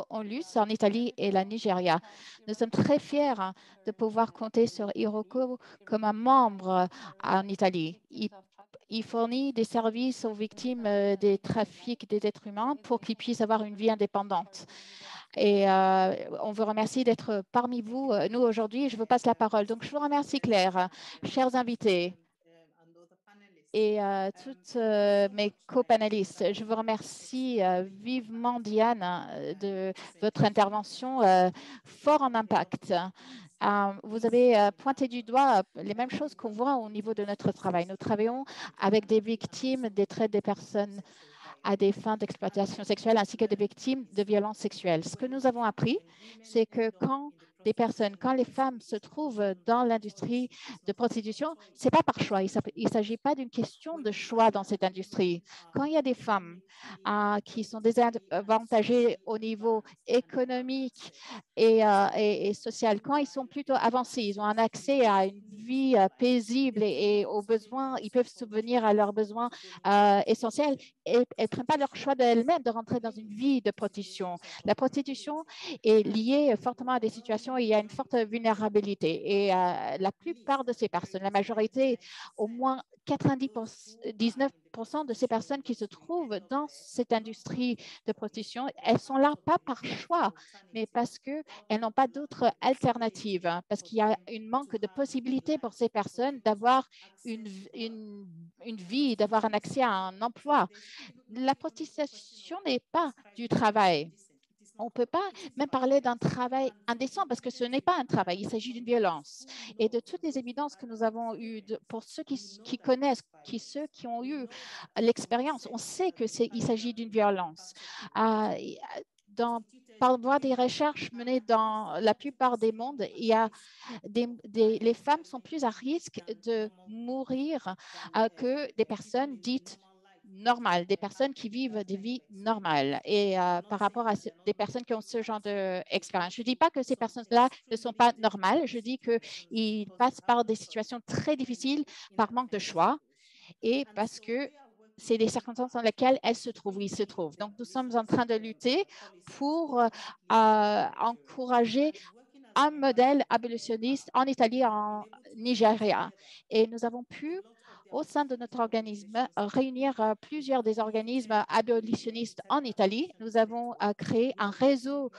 A: Onlus en Italie et la Nigeria. Nous sommes très fiers de pouvoir compter sur Iroko comme un membre en Italie. Il fournit des services aux victimes des trafics des êtres humains pour qu'ils puissent avoir une vie indépendante. Et on vous remercie d'être parmi vous, nous, aujourd'hui. Je vous passe la parole. Donc, je vous remercie, Claire, chers invités et toutes mes co-panélistes. Je vous remercie vivement, Diane, de votre intervention fort en impact. Vous avez pointé du doigt les mêmes choses qu'on voit au niveau de notre travail. Nous travaillons avec des victimes des traits des personnes à des fins d'exploitation sexuelle ainsi que des victimes de violences sexuelles. Ce que nous avons appris, c'est que quand les femmes se trouvent dans l'industrie de prostitution, ce n'est pas par choix. Il ne s'agit pas d'une question de choix dans cette industrie. Quand il y a des femmes qui sont désavantagées au niveau économique et social, quand ils sont plutôt avancés, ils ont un accès à une vie paisible et aux besoins, ils peuvent subvenir à leurs besoins essentiels et elles ne prennent pas leur choix d'elles-mêmes de rentrer dans une vie de prostitution. La prostitution est liée fortement à des situations où il y a une forte vulnérabilité. Et la plupart de ces personnes, la majorité, au moins 99% de ces personnes qui se trouvent dans cette industrie de prostitution, elles sont là pas par choix, mais parce qu'elles n'ont pas d'autre alternative, parce qu'il y a un manque de possibilités pour ces personnes d'avoir une vie, d'avoir un accès à un emploi. La prostitution n'est pas du travail. On ne peut pas même parler d'un travail indécent parce que ce n'est pas un travail, il s'agit d'une violence. Et de toutes les évidences que nous avons eues, pour ceux qui connaissent, ceux qui ont eu l'expérience, on sait qu'il s'agit d'une violence. Par voie des recherches menées dans la plupart des mondes, il y a les femmes sont plus à risque de mourir que des personnes dites normales, des personnes qui vivent des vies normales et par rapport à des personnes qui ont ce genre d'expérience. Je ne dis pas que ces personnes-là ne sont pas normales, je dis qu'ils passent par des situations très difficiles par manque de choix et parce que c'est les circonstances dans lesquelles elles se trouvent, ils se trouvent. Donc, nous sommes en train de lutter pour encourager un modèle abolitionniste en Italie, en Nigeria. Et nous avons pu, au sein de notre organisme, réunir plusieurs des organismes abolitionnistes en Italie. Nous avons créé un réseau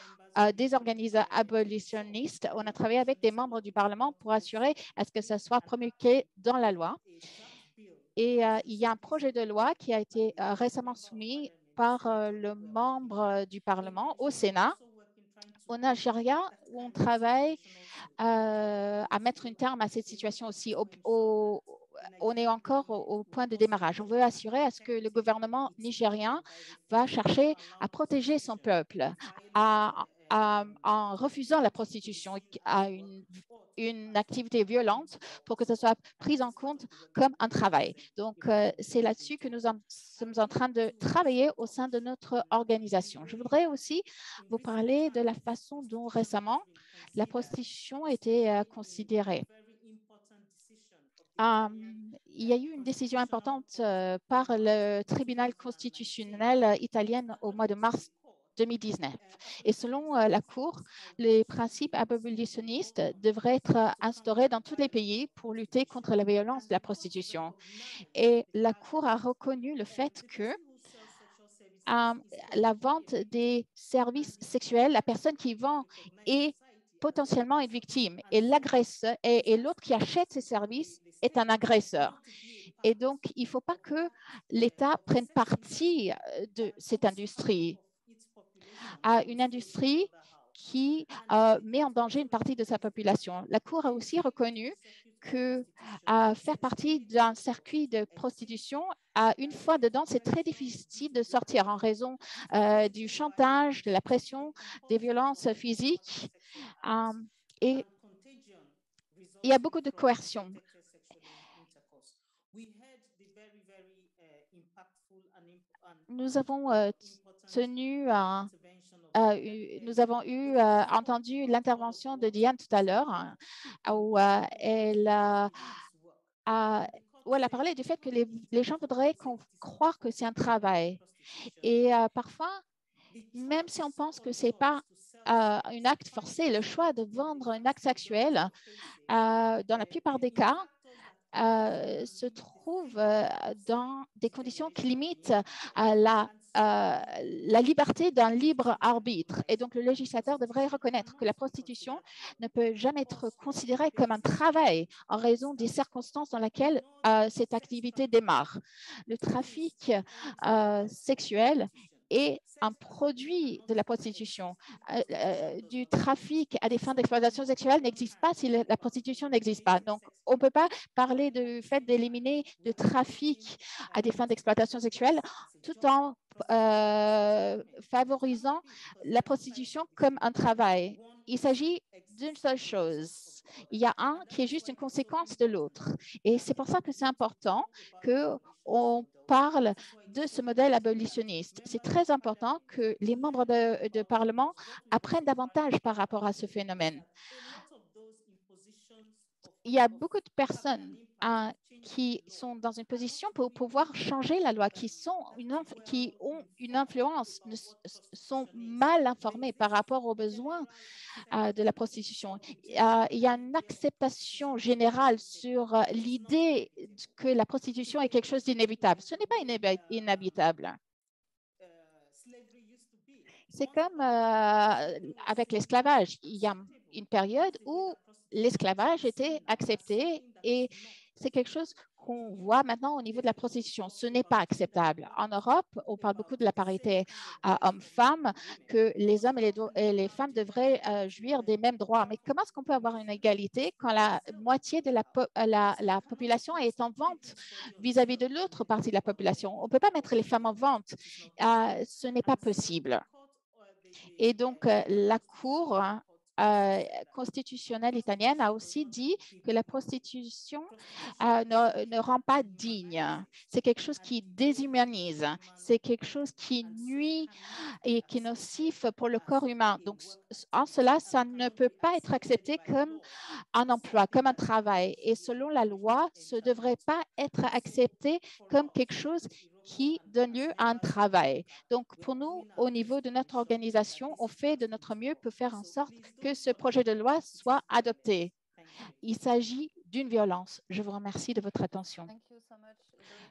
A: des organismes abolitionnistes. On a travaillé avec des membres du Parlement pour assurer à ce que ça soit promulgué dans la loi. Et il y a un projet de loi qui a été récemment soumis par le membre du Parlement au Sénat. Au Nigeria, où on travaille à mettre un terme à cette situation aussi. On est encore au point de démarrage. On veut assurer à ce que le gouvernement nigérien va chercher à protéger son peuple en refusant la prostitution à une activité violente pour que ce soit pris en compte comme un travail. Donc, c'est là-dessus que nous sommes en train de travailler au sein de notre organisation. Je voudrais aussi vous parler de la façon dont récemment la prostitution était considérée. il y a eu une décision importante par le tribunal constitutionnel italien au mois de mars 2019. Et selon la Cour, les principes abolitionnistes devraient être instaurés dans tous les pays pour lutter contre la violence de la prostitution. Et la Cour a reconnu le fait que la vente des services sexuels, la personne qui vend est potentiellement une victime et l'agresseur et l'autre qui achète ces services est un agresseur. Et donc, il ne faut pas que l'État prenne parti de cette industrie, une industrie qui met en danger une partie de sa population. La Cour a aussi reconnu que faire partie d'un circuit de prostitution, une fois dedans, c'est très difficile de sortir en raison du chantage, de la pression, des violences physiques. Et il y a beaucoup de coercion. Nous avons nous avons entendu l'intervention de Diane tout à l'heure, où elle a parlé du fait que les gens voudraient croire que c'est un travail. Et parfois, même si on pense que ce n'est pas un acte forcé, le choix de vendre un acte sexuel, dans la plupart des cas, se trouve dans des conditions qui limitent la liberté d'un libre arbitre. Et donc, le législateur devrait reconnaître que la prostitution ne peut jamais être considérée comme un travail en raison des circonstances dans lesquelles cette activité démarre. Le trafic sexuel est un produit de la prostitution. Du trafic à des fins d'exploitation sexuelle n'existe pas si la prostitution n'existe pas. Donc, on ne peut pas parler du fait d'éliminer le trafic à des fins d'exploitation sexuelle tout en favorisant la prostitution comme un travail. Il s'agit d'une seule chose. Il y a un qui est juste une conséquence de l'autre. Et c'est pour ça que c'est important qu'on parle de ce modèle abolitionniste. C'est très important que les membres de Parlement apprennent davantage par rapport à ce phénomène. Il y a beaucoup de personnes qui sont dans une position pour pouvoir changer la loi, qui ont une influence, sont mal informés par rapport aux besoins de la prostitution. Il y a une acceptation générale sur l'idée que la prostitution est quelque chose d'inévitable. Ce n'est pas inévitable. C'est comme avec l'esclavage. Il y a une période où l'esclavage était accepté et c'est quelque chose qu'on voit maintenant au niveau de la prostitution. Ce n'est pas acceptable. En Europe, on parle beaucoup de la parité homme-femme, que les hommes et les femmes devraient jouir des mêmes droits. Mais comment est-ce qu'on peut avoir une égalité quand la moitié de la population est en vente vis-à-vis de l'autre partie de la population? On ne peut pas mettre les femmes en vente. Ce n'est pas possible. Et donc, la Cour constitutionnelle italienne a aussi dit que la prostitution ne rend pas digne. C'est quelque chose qui déshumanise. C'est quelque chose qui nuit et qui est nocif pour le corps humain. Donc, en cela, ça ne peut pas être accepté comme un emploi, comme un travail. Et selon la loi, ce ne devrait pas être accepté comme quelque chose qui donne lieu à un travail. Donc, pour nous, au niveau de notre organisation, on fait de notre mieux pour faire en sorte que ce projet de loi soit adopté. Il s'agit d'une violence. Je vous remercie de votre attention.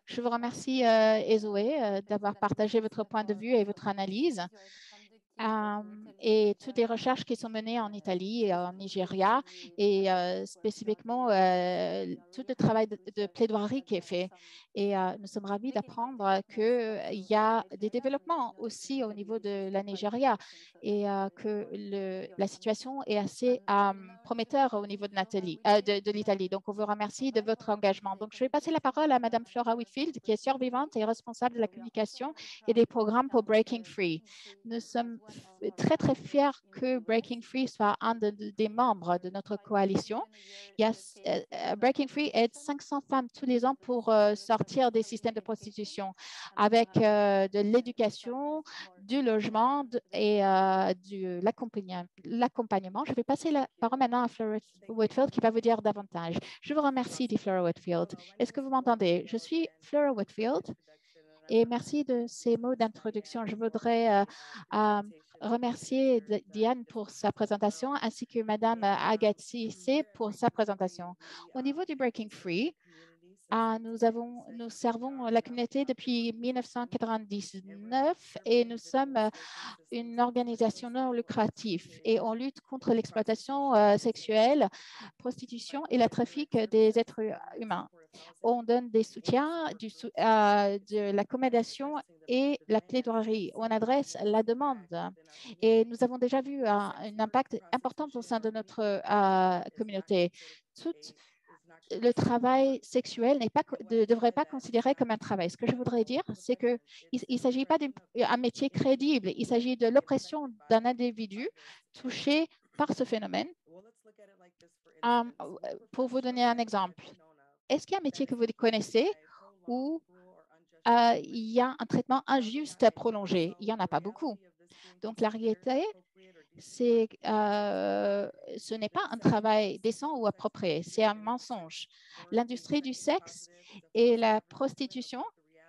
A: Je vous remercie, Ezoé, d'avoir partagé votre point de vue et votre analyse. Et toutes les recherches qui sont menées en Italie et en Nigeria et spécifiquement tout le travail de plaidoirie qui est fait. Et nous sommes ravis d'apprendre qu'il y a des développements aussi au niveau de la Nigeria et que la situation est assez prometteur au niveau de l'Italie. Donc, on vous remercie de votre engagement. Donc, je vais passer la parole à Mme Flora Whitfield, qui est survivante et responsable de la communication et des programmes pour Breaking Free. Nous sommes très, très fiers que Breaking Free soit un des membres de notre coalition. Breaking Free aide 500 femmes tous les ans pour sortir des systèmes de prostitution avec de l'éducation, du logement et de l'accompagnement. Je vais passer la parole maintenant à Flora Whitfield qui va vous dire davantage. Je vous remercie, dit Flora Whitfield. Est-ce que vous m'entendez? Je suis Flora Whitfield et merci de ces mots d'introduction. Je voudrais remercier Diane pour sa présentation ainsi que Madame Agatsi pour sa présentation. Au niveau du Breaking Free, nous servons la communauté depuis 1999 et nous sommes une organisation non lucrative et on lutte contre l'exploitation sexuelle, prostitution et le trafic des êtres humains. On donne des soutiens, de l'accommodation et la plaidoirie. On adresse la demande et nous avons déjà vu un impact important au sein de notre communauté. Le travail sexuel ne devrait pas considéré comme un travail. Ce que je voudrais dire, c'est qu'il ne s'agit pas d'un métier crédible. Il s'agit de l'oppression d'un individu touché par ce phénomène. Pour vous donner un exemple, est-ce qu'il y a un métier que vous connaissez où il y a un traitement injuste prolongé? Il n'y en a pas beaucoup. Donc, la réalité, ce n'est pas un travail décent ou approprié, c'est un mensonge. L'industrie du sexe et la prostitution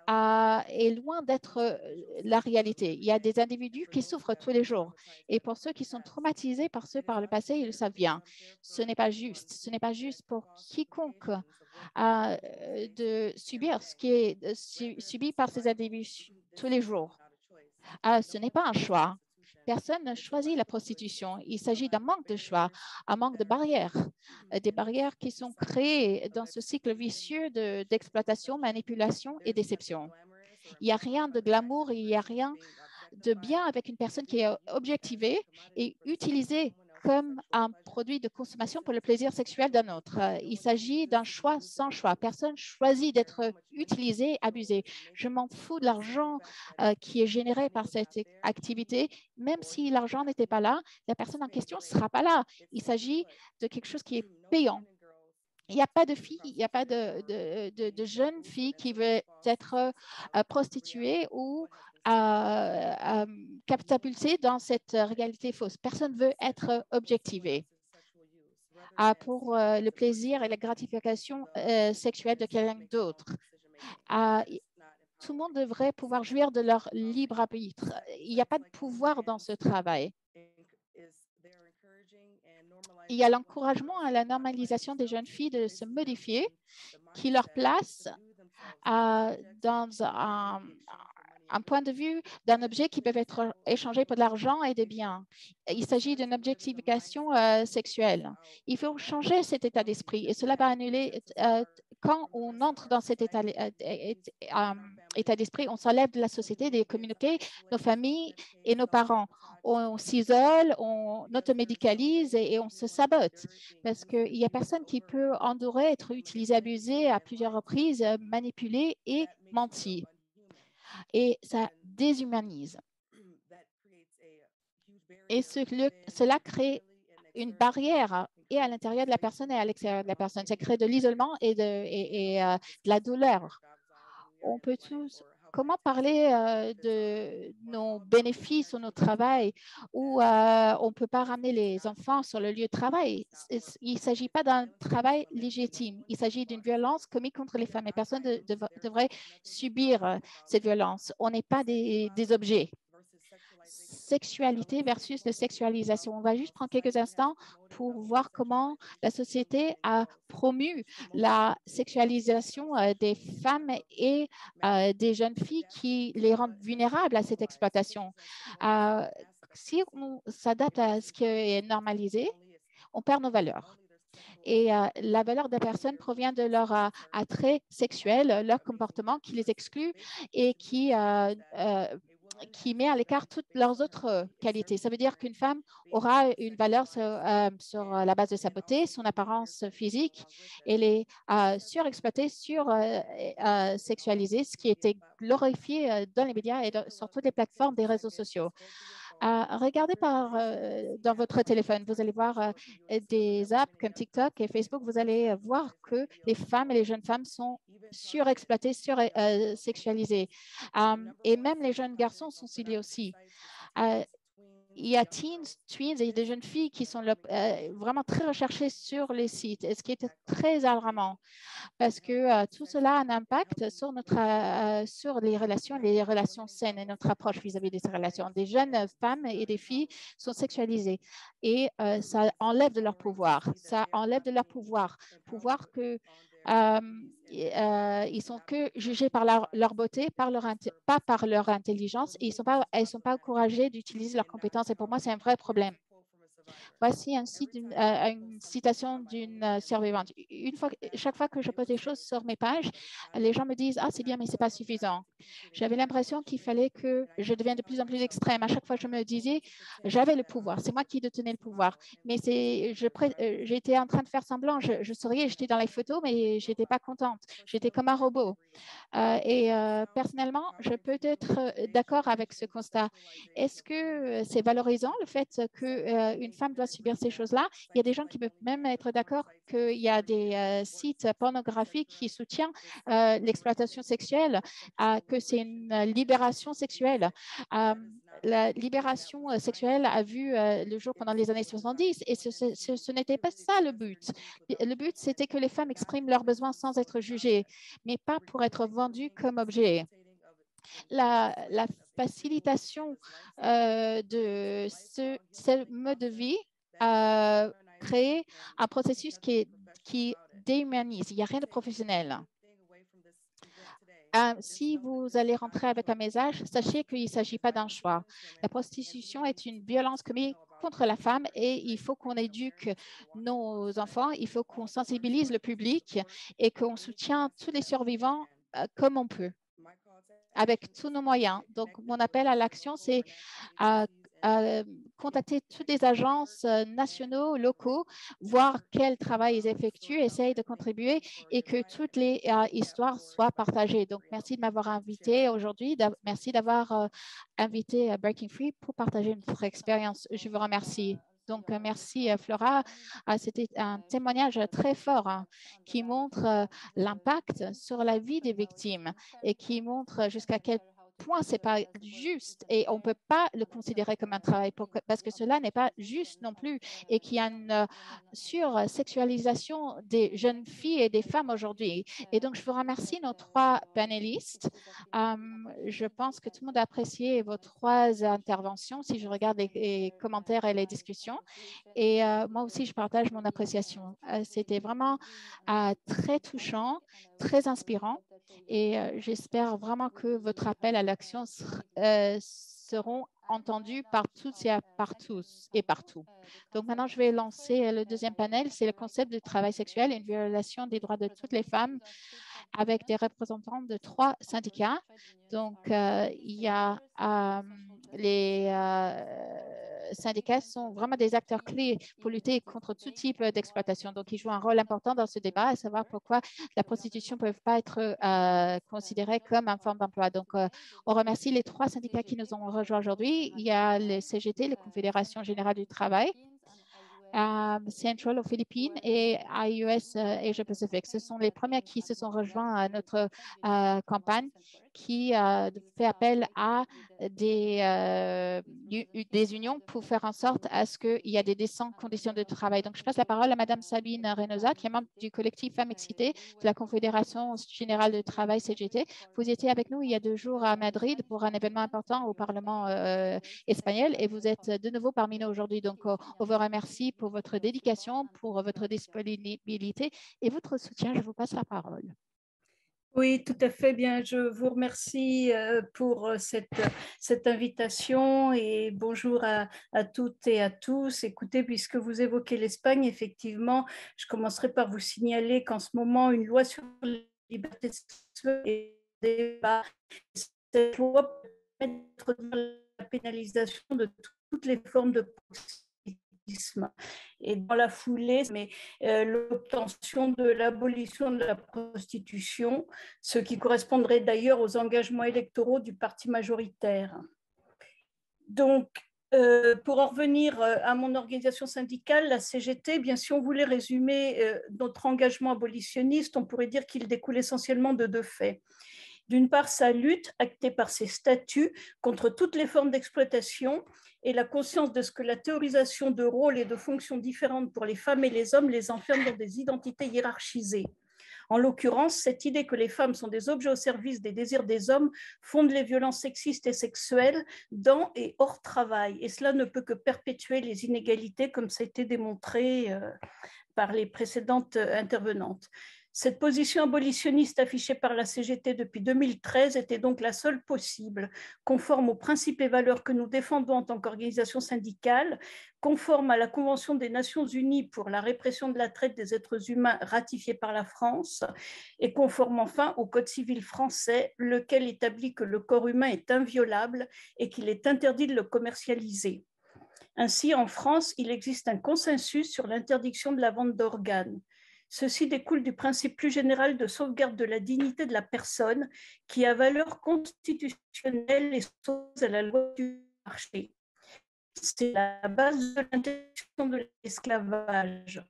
A: est loin d'être la réalité. Il y a des individus qui souffrent tous les jours. Et pour ceux qui sont traumatisés par le passé, ils le savent bien. Ce n'est pas juste. Ce n'est pas juste pour quiconque de subir ce qui est subi par ces individus tous les jours. Ce n'est pas un choix. Personne ne choisit la prostitution. Il s'agit d'un manque de choix, un manque de barrières, des barrières qui sont créées dans ce cycle vicieux d'exploitation, manipulation et déception. Il n'y a rien de glamour, il n'y a rien de bien avec une personne qui est objectivée et utilisée comme un produit de consommation pour le plaisir sexuel d'un autre. Il s'agit d'un choix sans choix. Personne choisit d'être utilisé, abusé. Je m'en fous de l'argent qui est généré par cette activité. Même si l'argent n'était pas là, la personne en question ne sera pas là. Il s'agit de quelque chose qui est payant. Il n'y a pas de filles, il n'y a pas de jeunes filles qui veulent être prostituées ou catapultées dans cette réalité fausse. Personne ne veut être objectivé pour le plaisir et la gratification sexuelle de quelqu'un d'autre. Tout le monde devrait pouvoir jouir de leur libre arbitre. Il n'y a pas de pouvoir dans ce travail. Il y a l'encouragement à la normalisation des jeunes filles de se modifier, qui leur place dans un point de vue d'un objet qui peut être échangé pour de l'argent et des biens. Il s'agit d'une objectification sexuelle. Il faut changer cet état d'esprit et cela va annuler quand on entre dans cet état d'esprit, on s'enlève de la société, des communautés, nos familles et nos parents. On s'isole, on automédicalise et on se sabote parce qu'il n'y a personne qui peut endurer être utilisé, abusé à plusieurs reprises, manipulé et menti. Et ça déshumanise. Et cela crée une barrière et à l'intérieur de la personne et à l'extérieur de la personne. Ça crée de l'isolement et de la douleur. On peut tous... Comment parler de nos bénéfices ou notre travail où on ne peut pas ramener les enfants sur le lieu de travail? Il ne s'agit pas d'un travail légitime. Il s'agit d'une violence commise contre les femmes et personne ne devrait subir cette violence. On n'est pas des objets. Sexualité versus la sexualisation. On va juste prendre quelques instants pour voir comment la société a promu la sexualisation des femmes et des jeunes filles qui les rendent vulnérables à cette exploitation. Si on s'adapte à ce qui est normalisé, on perd nos valeurs. Et la valeur des personnes provient de leur attrait sexuel, leur comportement qui les exclut et qui met à l'écart toutes leurs autres qualités. Ça veut dire qu'une femme aura une valeur sur la base de sa beauté, son apparence physique. Elle est surexploitée, sexualisée, ce qui était glorifié dans les médias et sur toutes les plateformes des réseaux sociaux. Regardez dans votre téléphone, vous allez voir des apps comme TikTok et Facebook, vous allez voir que les femmes et les jeunes femmes sont surexploitées, sursexualisées. Et même les jeunes garçons sont ciblés aussi. Il y a tweens et des jeunes filles qui sont vraiment très recherchées sur les sites, et ce qui est très alarmant parce que tout cela a un impact sur, sur les relations saines et notre approche vis-à-vis de ces relations. Des jeunes femmes et des filles sont sexualisées et ça enlève de leur pouvoir. Ça enlève de leur pouvoir que ils sont que jugés par leur beauté, pas par leur intelligence, et elles ne sont pas encouragées d'utiliser leurs compétences. Et pour moi, c'est un vrai problème. Voici une citation d'une survivante. Chaque fois que je pose des choses sur mes pages, les gens me disent « Ah, c'est bien, mais ce n'est pas suffisant ». J'avais l'impression qu'il fallait que je devienne de plus en plus extrême. À chaque fois, je me disais « J'avais le pouvoir, c'est moi qui détenais le pouvoir ». Mais j'étais en train de faire semblant. Je souriais, j'étais dans les photos, mais je n'étais pas contente. J'étais comme un robot. Personnellement, je peux être d'accord avec ce constat. Est-ce que c'est valorisant le fait qu'une femme doit subir ces choses-là? Il y a des gens qui peuvent même être d'accord qu'il y a des sites pornographiques qui soutiennent l'exploitation sexuelle, que c'est une libération sexuelle. La libération sexuelle a vu le jour pendant les années 70 et ce n'était pas ça le but. Le but, c'était que les femmes expriment leurs besoins sans être jugées, mais pas pour être vendues comme objet. La facilitation de ce mode de vie a créé un processus qui déhumanise. Il n'y a rien de professionnel. Si vous allez rentrer avec un message, sachez qu'il ne s'agit pas d'un choix. La prostitution est une violence commise contre la femme et il faut qu'on éduque nos enfants, il faut qu'on sensibilise le public et qu'on soutienne tous les survivants comme on peut, avec tous nos moyens. Donc, mon appel à l'action, c'est à contacter toutes les agences nationaux, locaux, voir quel travail ils effectuent, essayer de contribuer et que toutes les histoires soient partagées. Donc, merci de m'avoir invité aujourd'hui. Merci d'avoir invité Breaking Free pour partager notre expérience. Je vous remercie. Donc, merci Flora. C'était un témoignage très fort qui montre l'impact sur la vie des victimes et qui montre jusqu'à quel point ce n'est pas juste et on ne peut pas le considérer comme un travail parce que cela n'est pas juste non plus et qu'il y a une sursexualisation des jeunes filles et des femmes aujourd'hui. Et donc, je vous remercie nos trois panélistes. Je pense que tout le monde a apprécié vos trois interventions si je regarde les commentaires et les discussions. Et moi aussi, je partage mon appréciation. C'était vraiment très touchant, très inspirant. Et j'espère vraiment que votre appel à l'action seront entendus par toutes et par tous et partout. Donc maintenant, je vais lancer le deuxième panel. C'est le concept de travail sexuel et une violation des droits de toutes les femmes avec des représentants de 3 syndicats. Donc, il y a les syndicats sont vraiment des acteurs clés pour lutter contre tout type d'exploitation. Donc, ils jouent un rôle important dans ce débat, à savoir pourquoi la prostitution ne peut pas être considérée comme une forme d'emploi. Donc, on remercie les 3 syndicats qui nous ont rejoints aujourd'hui. Il y a le CGT, la Confédération générale du travail, Central aux Philippines et IUS Asia Pacific. Ce sont les premiers qui se sont rejoints à notre campagne qui fait appel à des unions pour faire en sorte à ce qu'il y ait des décentes conditions de travail. Donc, je passe la parole à Mme Sabine Reynosa, qui est membre du collectif Femmes Excitées de la Confédération générale de travail CGT. Vous étiez avec nous il y a 2 jours à Madrid pour un événement important au Parlement espagnol et vous êtes de nouveau parmi nous aujourd'hui. Donc, on vous remercie pour votre dédication, pour votre disponibilité et votre soutien. Je vous passe la parole.
E: Oui, tout à fait bien. Je vous remercie pour cette invitation et bonjour à toutes et à tous. Écoutez, puisque vous évoquez l'Espagne, effectivement, je commencerai par vous signaler qu'en ce moment, une loi sur la liberté sexuelle est débat. Cette loi permet la pénalisation de toutes les formes de prostitution. Et dans la foulée, mais l'obtention de l'abolition de la prostitution, ce qui correspondrait d'ailleurs aux engagements électoraux du parti majoritaire. Donc, Pour en revenir à mon organisation syndicale, la CGT, bien si on voulait résumer notre engagement abolitionniste, on pourrait dire qu'il découle essentiellement de deux faits. D'une part, sa lutte, actée par ses statuts, contre toutes les formes d'exploitation et la conscience de ce que la théorisation de rôles et de fonctions différentes pour les femmes et les hommes les enferme dans des identités hiérarchisées. En l'occurrence, cette idée que les femmes sont des objets au service des désirs des hommes fonde les violences sexistes et sexuelles dans et hors travail. Et cela ne peut que perpétuer les inégalités, comme ça a été démontré par les précédentes intervenantes. Cette position abolitionniste affichée par la CGT depuis 2013 était donc la seule possible, conforme aux principes et valeurs que nous défendons en tant qu'organisation syndicale, conforme à la Convention des Nations Unies pour la répression de la traite des êtres humains ratifiée par la France, et conforme enfin au Code civil français, lequel établit que le corps humain est inviolable et qu'il est interdit de le commercialiser. Ainsi, en France, il existe un consensus sur l'interdiction de la vente d'organes. Ceci découle du principe plus général de sauvegarde de la dignité de la personne qui a valeur constitutionnelle et s'oppose à la loi du marché. C'est la base de l'interdiction de l'esclavage.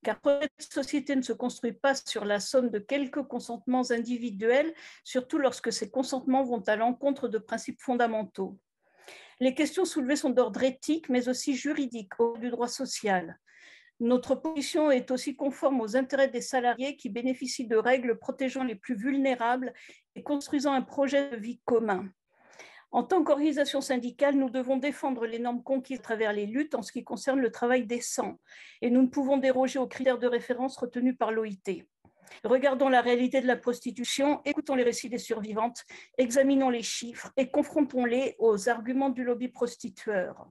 E: Car cette société ne se construit pas sur la somme de quelques consentements individuels, surtout lorsque ces consentements vont à l'encontre de principes fondamentaux. Les questions soulevées sont d'ordre éthique, mais aussi juridique, au du droit social. Notre position est aussi conforme aux intérêts des salariés qui bénéficient de règles protégeant les plus vulnérables et construisant un projet de vie commun. En tant qu'organisation syndicale, nous devons défendre les normes conquises à travers les luttes en ce qui concerne le travail décent, et nous ne pouvons déroger aux critères de référence retenus par l'OIT. Regardons la réalité de la prostitution, écoutons les récits des survivantes, examinons les chiffres et confrontons-les aux arguments du lobby prostitueur.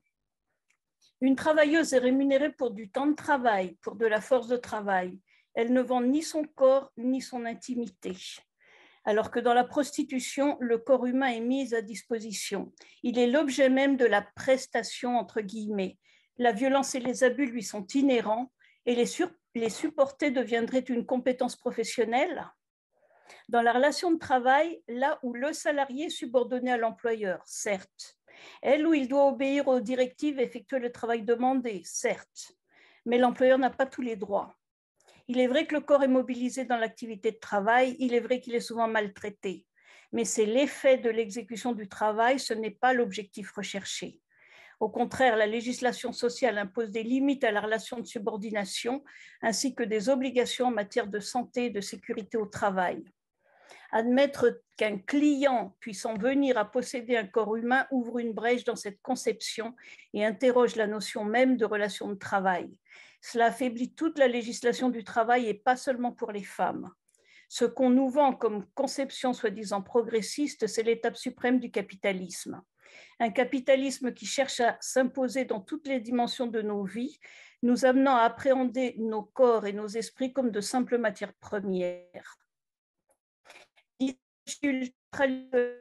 E: Une travailleuse est rémunérée pour du temps de travail, pour de la force de travail. Elle ne vend ni son corps ni son intimité. Alors que dans la prostitution, le corps humain est mis à disposition. Il est l'objet même de la prestation, entre guillemets. La violence et les abus lui sont inhérents et les supporter deviendrait une compétence professionnelle. Dans la relation de travail, là où le salarié est subordonné à l'employeur, certes, elle où il doit obéir aux directives et effectuer le travail demandé, certes, mais l'employeur n'a pas tous les droits. Il est vrai que le corps est mobilisé dans l'activité de travail, il est vrai qu'il est souvent maltraité, mais c'est l'effet de l'exécution du travail, ce n'est pas l'objectif recherché. Au contraire, la législation sociale impose des limites à la relation de subordination ainsi que des obligations en matière de santé et de sécurité au travail. Admettre qu'un client puisse en venir à posséder un corps humain ouvre une brèche dans cette conception et interroge la notion même de relation de travail. Cela affaiblit toute la législation du travail et pas seulement pour les femmes. Ce qu'on nous vend comme conception soi-disant progressiste, c'est l'étape suprême du capitalisme. Un capitalisme qui cherche à s'imposer dans toutes les dimensions de nos vies, nous amenant à appréhender nos corps et nos esprits comme de simples matières premières. La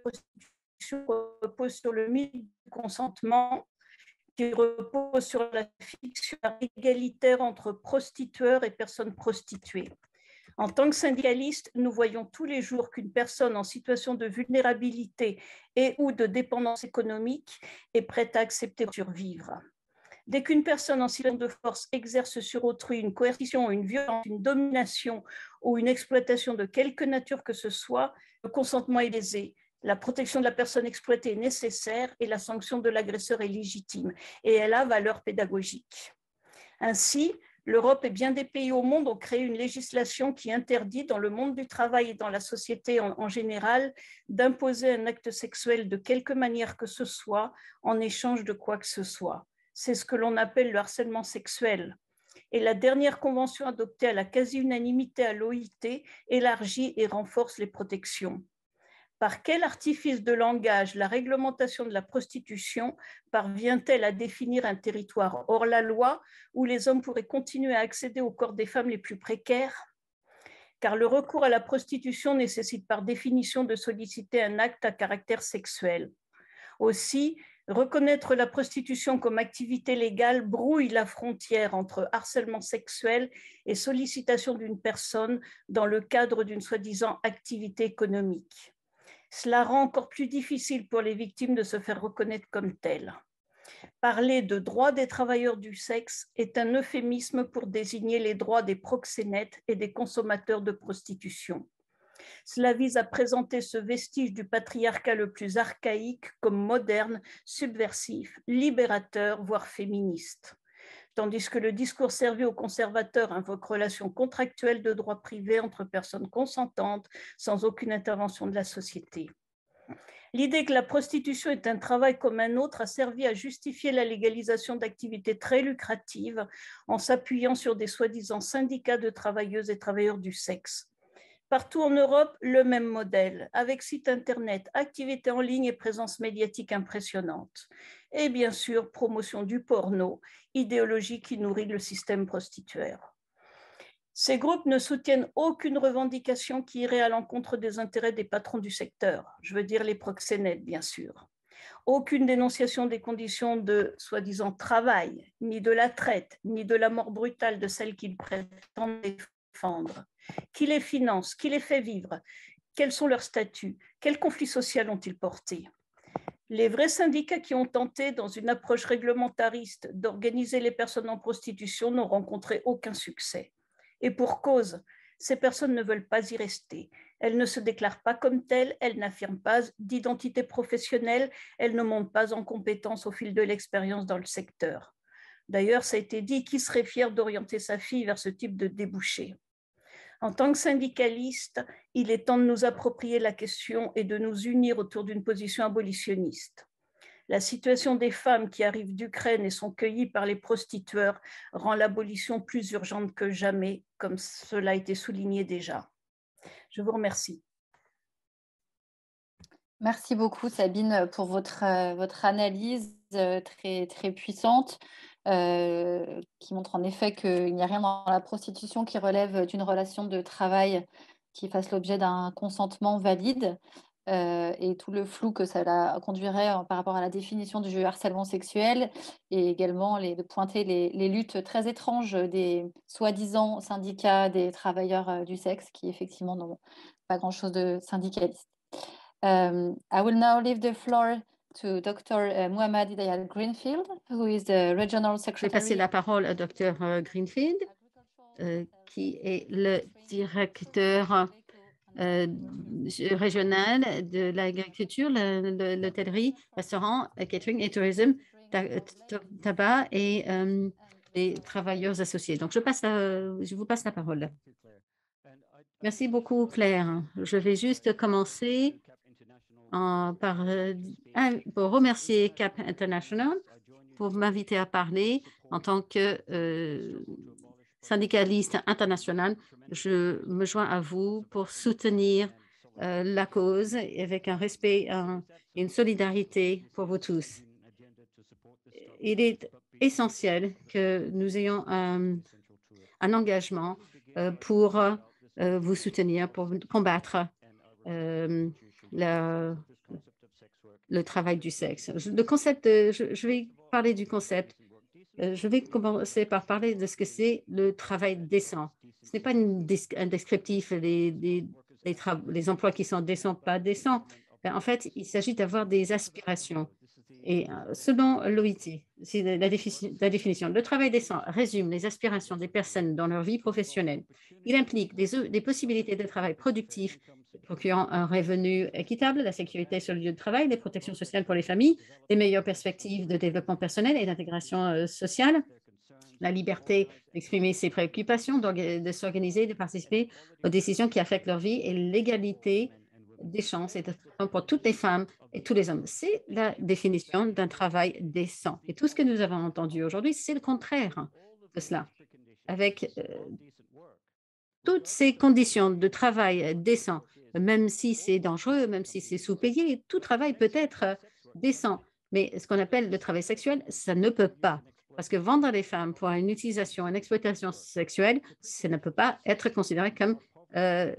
E: prostitution repose sur le mythe du consentement, qui repose sur la fiction égalitaire entre prostitueurs et personnes prostituées. En tant que syndicalistes, nous voyons tous les jours qu'une personne en situation de vulnérabilité et ou de dépendance économique est prête à accepter de survivre. Dès qu'une personne en situation de force exerce sur autrui une coercition, une violence, une domination ou une exploitation de quelque nature que ce soit, le consentement est lésé. La protection de la personne exploitée est nécessaire et la sanction de l'agresseur est légitime et elle a valeur pédagogique. Ainsi, l'Europe et bien des pays au monde ont créé une législation qui interdit dans le monde du travail et dans la société en général d'imposer un acte sexuel de quelque manière que ce soit en échange de quoi que ce soit. C'est ce que l'on appelle le harcèlement sexuel. Et la dernière convention adoptée à la quasi-unanimité à l'OIT élargit et renforce les protections. Par quel artifice de langage la réglementation de la prostitution parvient-elle à définir un territoire hors la loi où les hommes pourraient continuer à accéder au corps des femmes les plus précaires? Car le recours à la prostitution nécessite par définition de solliciter un acte à caractère sexuel. Aussi, reconnaître la prostitution comme activité légale brouille la frontière entre harcèlement sexuel et sollicitation d'une personne dans le cadre d'une soi-disant activité économique. Cela rend encore plus difficile pour les victimes de se faire reconnaître comme telles. Parler de droits des travailleurs du sexe est un euphémisme pour désigner les droits des proxénètes et des consommateurs de prostitution. Cela vise à présenter ce vestige du patriarcat le plus archaïque comme moderne, subversif, libérateur, voire féministe. Tandis que le discours servi aux conservateurs invoque relations contractuelles de droit privé entre personnes consentantes sans aucune intervention de la société. L'idée que la prostitution est un travail comme un autre a servi à justifier la légalisation d'activités très lucratives en s'appuyant sur des soi-disant syndicats de travailleuses et travailleurs du sexe. Partout en Europe, le même modèle, avec site internet, activités en ligne et présence médiatique impressionnante. Et bien sûr, promotion du porno, idéologie qui nourrit le système prostituaire. Ces groupes ne soutiennent aucune revendication qui irait à l'encontre des intérêts des patrons du secteur, je veux dire les proxénètes, bien sûr. Aucune dénonciation des conditions de soi-disant travail, ni de la traite, ni de la mort brutale de celles qu'ils prétendent défendre. Qui les finance? Qui les fait vivre? Quels sont leurs statuts? Quel conflit social ont-ils porté? Les vrais syndicats qui ont tenté, dans une approche réglementariste, d'organiser les personnes en prostitution n'ont rencontré aucun succès. Et pour cause, ces personnes ne veulent pas y rester. Elles ne se déclarent pas comme telles, elles n'affirment pas d'identité professionnelle, elles ne montent pas en compétence au fil de l'expérience dans le secteur. D'ailleurs, ça a été dit, qui serait fier d'orienter sa fille vers ce type de débouché? En tant que syndicaliste, il est temps de nous approprier la question et de nous unir autour d'une position abolitionniste. La situation des femmes qui arrivent d'Ukraine et sont cueillies par les prostitueurs rend l'abolition plus urgente que jamais, comme cela a été souligné déjà. Je vous remercie.
D: Merci beaucoup, Sabine, pour votre analyse très, très puissante, qui montre en effet qu'il n'y a rien dans la prostitution qui relève d'une relation de travail qui fasse l'objet d'un consentement valide. Et tout le flou que cela conduirait par rapport à la définition du harcèlement sexuel, et également de pointer les luttes très étranges des soi-disant syndicats des travailleurs du sexe qui effectivement n'ont pas grand-chose de syndicaliste. I will now leave the floor to Dr. Muhammad Hidayat Greenfield, who is the Regional
C: Je vais
D: Secretary.
C: passer la parole au Dr. Greenfield, qui est le directeur régional de l'agriculture, l'hôtellerie, restaurant, catering et tourisme, tabac et les travailleurs associés. Donc, je vous passe la parole. Merci beaucoup, Claire. Je vais juste commencer pour remercier CAP International pour m'inviter à parler en tant que syndicaliste international. Je me joins à vous pour soutenir la cause avec un respect et une solidarité pour vous tous. Il est essentiel que nous ayons un engagement pour vous soutenir, pour combattre le travail du sexe. Le concept, je vais parler du concept. Je vais commencer par parler de ce que c'est le travail décent. Ce n'est pas un descriptif des emplois qui sont décents, pas décents. En fait, il s'agit d'avoir des aspirations. Et selon l'OIT, c'est la définition. Le travail décent résume les aspirations des personnes dans leur vie professionnelle. Il implique des possibilités de travail productif, procurant un revenu équitable, la sécurité sur le lieu de travail, des protections sociales pour les familles, des meilleures perspectives de développement personnel et d'intégration sociale, la liberté d'exprimer ses préoccupations, de s'organiser, de participer aux décisions qui affectent leur vie et l'égalité des chances et pour toutes les femmes et tous les hommes. C'est la définition d'un travail décent. Et tout ce que nous avons entendu aujourd'hui, c'est le contraire de cela. Avec toutes ces conditions de travail décent, même si c'est dangereux, même si c'est sous-payé, tout travail peut être décent. Mais ce qu'on appelle le travail sexuel, ça ne peut pas. Parce que vendre les femmes pour une utilisation, une exploitation sexuelle, ça ne peut pas être considéré comme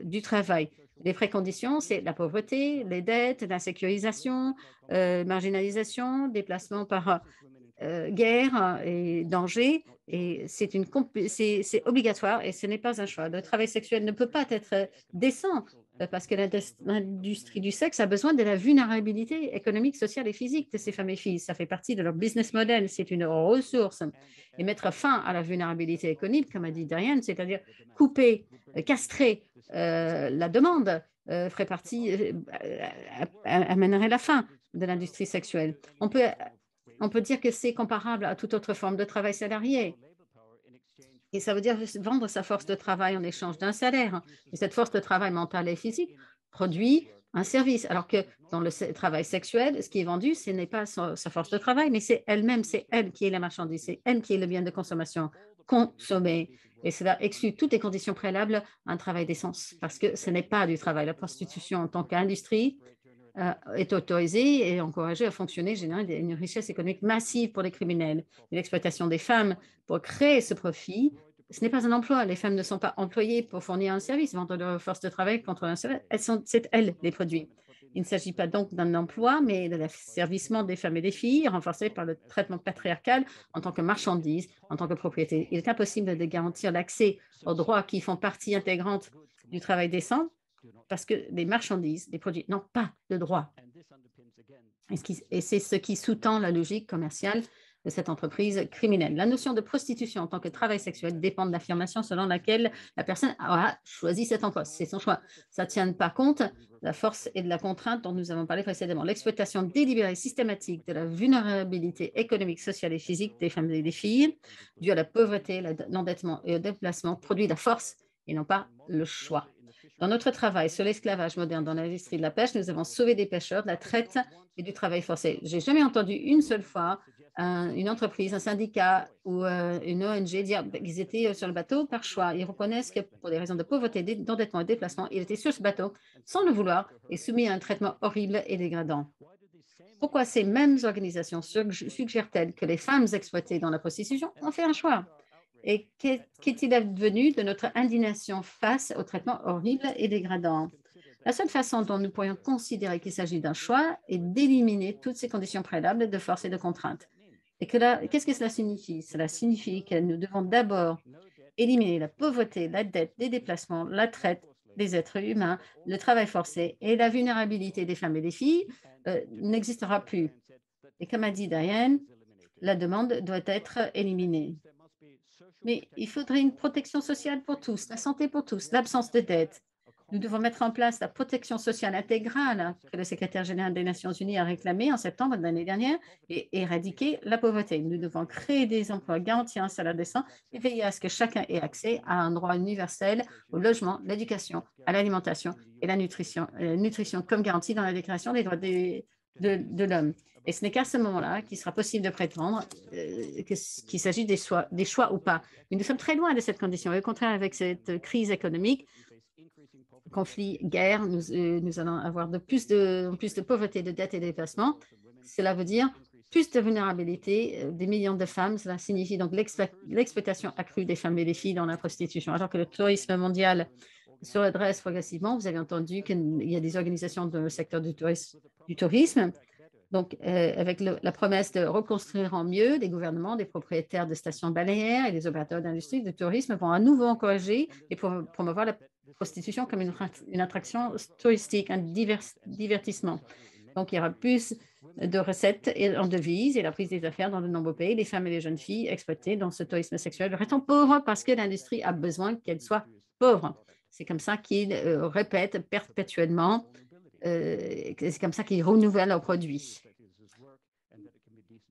C: du travail. Les préconditions, c'est la pauvreté, les dettes, l'insécurisation, marginalisation, déplacement par guerre et danger. Et c'est obligatoire et ce n'est pas un choix. Le travail sexuel ne peut pas être décent parce que l'industrie du sexe a besoin de la vulnérabilité économique, sociale et physique de ces femmes et filles. Ça fait partie de leur business model, c'est une ressource. Et mettre fin à la vulnérabilité économique, comme a dit Diane, c'est-à-dire couper, castrer la demande, ferait partie, amènerait la fin de l'industrie sexuelle. On peut dire que c'est comparable à toute autre forme de travail salarié. Et ça veut dire vendre sa force de travail en échange d'un salaire. Et cette force de travail mentale et physique produit un service. Alors que dans le travail sexuel, ce qui est vendu, ce n'est pas sa force de travail, mais c'est elle-même, c'est elle qui est la marchandise, c'est elle qui est le bien de consommation consommé. Et cela exclut toutes les conditions préalables à un travail d'essence, parce que ce n'est pas du travail. La prostitution en tant qu'industrie est autorisée et encouragée à fonctionner, générer une richesse économique massive pour les criminels. L'exploitation des femmes pour créer ce profit, ce n'est pas un emploi. Les femmes ne sont pas employées pour fournir un service, vendre leur force de travail contre un salaire. C'est elles les produits. Il ne s'agit pas donc d'un emploi, mais de l'asservissement des femmes et des filles, renforcé par le traitement patriarcal en tant que marchandise, en tant que propriété. Il est impossible de garantir l'accès aux droits qui font partie intégrante du travail décent parce que les marchandises, les produits n'ont pas de droit. Et c'est ce qui sous-tend la logique commerciale de cette entreprise criminelle. La notion de prostitution en tant que travail sexuel dépend de l'affirmation selon laquelle la personne a choisi cet emploi. C'est son choix. Ça ne tient pas compte de la force et de la contrainte dont nous avons parlé précédemment. L'exploitation délibérée systématique de la vulnérabilité économique, sociale et physique des femmes et des filles, due à la pauvreté, l'endettement et au déplacement, produit la force et non pas le choix. Dans notre travail sur l'esclavage moderne dans l'industrie de la pêche, nous avons sauvé des pêcheurs de la traite et du travail forcé. Je n'ai jamais entendu une seule fois une entreprise, un syndicat ou une ONG dire qu'ils étaient sur le bateau par choix. Ils reconnaissent que pour des raisons de pauvreté, d'endettement et de déplacement, ils étaient sur ce bateau sans le vouloir et soumis à un traitement horrible et dégradant. Pourquoi ces mêmes organisations suggèrent-elles que les femmes exploitées dans la prostitution ont fait un choix? Et qu'est-il advenu de notre indignation face au traitement horrible et dégradant? La seule façon dont nous pourrions considérer qu'il s'agit d'un choix est d'éliminer toutes ces conditions préalables de force et de contrainte. Et qu'est-ce que cela signifie? Cela signifie que nous devons d'abord éliminer la pauvreté, la dette, les déplacements, la traite des êtres humains, le travail forcé et la vulnérabilité des femmes et des filles n'existera plus. Et comme a dit Diane, la demande doit être éliminée. Mais il faudrait une protection sociale pour tous, la santé pour tous, l'absence de dette. Nous devons mettre en place la protection sociale intégrale que le secrétaire général des Nations unies a réclamée en septembre de l'année dernière et éradiquer la pauvreté. Nous devons créer des emplois, garantir un salaire décent et veiller à ce que chacun ait accès à un droit universel au logement, l'éducation, à l'alimentation et la nutrition comme garantie dans la Déclaration des droits de l'homme. Et ce n'est qu'à ce moment-là qu'il sera possible de prétendre qu'il s'agit des choix ou pas. Mais nous sommes très loin de cette condition. Et au contraire, avec cette crise économique, conflit, guerre, nous allons avoir de plus de pauvreté, de dette et de déplacement. Cela veut dire plus de vulnérabilité des millions de femmes. Cela signifie donc l'exploitation accrue des femmes et des filles dans la prostitution. Alors que le tourisme mondial se redresse progressivement, vous avez entendu qu'il y a des organisations dans le secteur du tourisme. Donc, avec la promesse de reconstruire en mieux, des gouvernements, des propriétaires de stations balnéaires et des opérateurs d'industrie du tourisme vont à nouveau encourager et promouvoir la prostitution comme une attraction touristique, un divertissement. Donc, il y aura plus de recettes en devises et la prise des affaires dans de nombreux pays. Les femmes et les jeunes filles exploitées dans ce tourisme sexuel restent pauvres parce que l'industrie a besoin qu'elles soient pauvres. C'est comme ça qu'ils répètent perpétuellement. C'est comme ça qu'ils renouvellent leurs produits.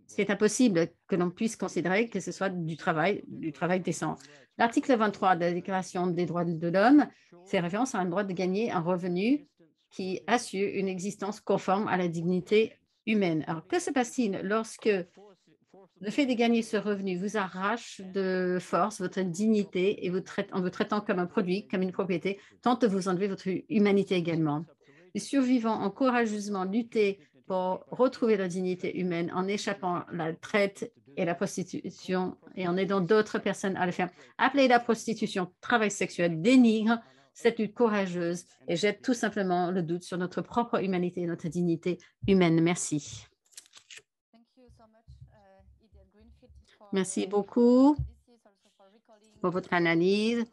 C: C'est impossible que l'on puisse considérer que ce soit du travail décent. L'article 23 de la Déclaration des droits de l'homme fait référence à un droit de gagner un revenu qui assure une existence conforme à la dignité humaine. Alors, que se passe-t-il lorsque le fait de gagner ce revenu vous arrache de force votre dignité et en vous traitant comme un produit, comme une propriété, tente de vous enlever votre humanité également? Les survivants ont courageusement lutté pour retrouver leur dignité humaine en échappant à la traite et la prostitution et en aidant d'autres personnes à le faire. Appeler la prostitution travail sexuel dénigre cette lutte courageuse et jette tout simplement le doute sur notre propre humanité et notre dignité humaine. Merci. Merci beaucoup pour votre analyse.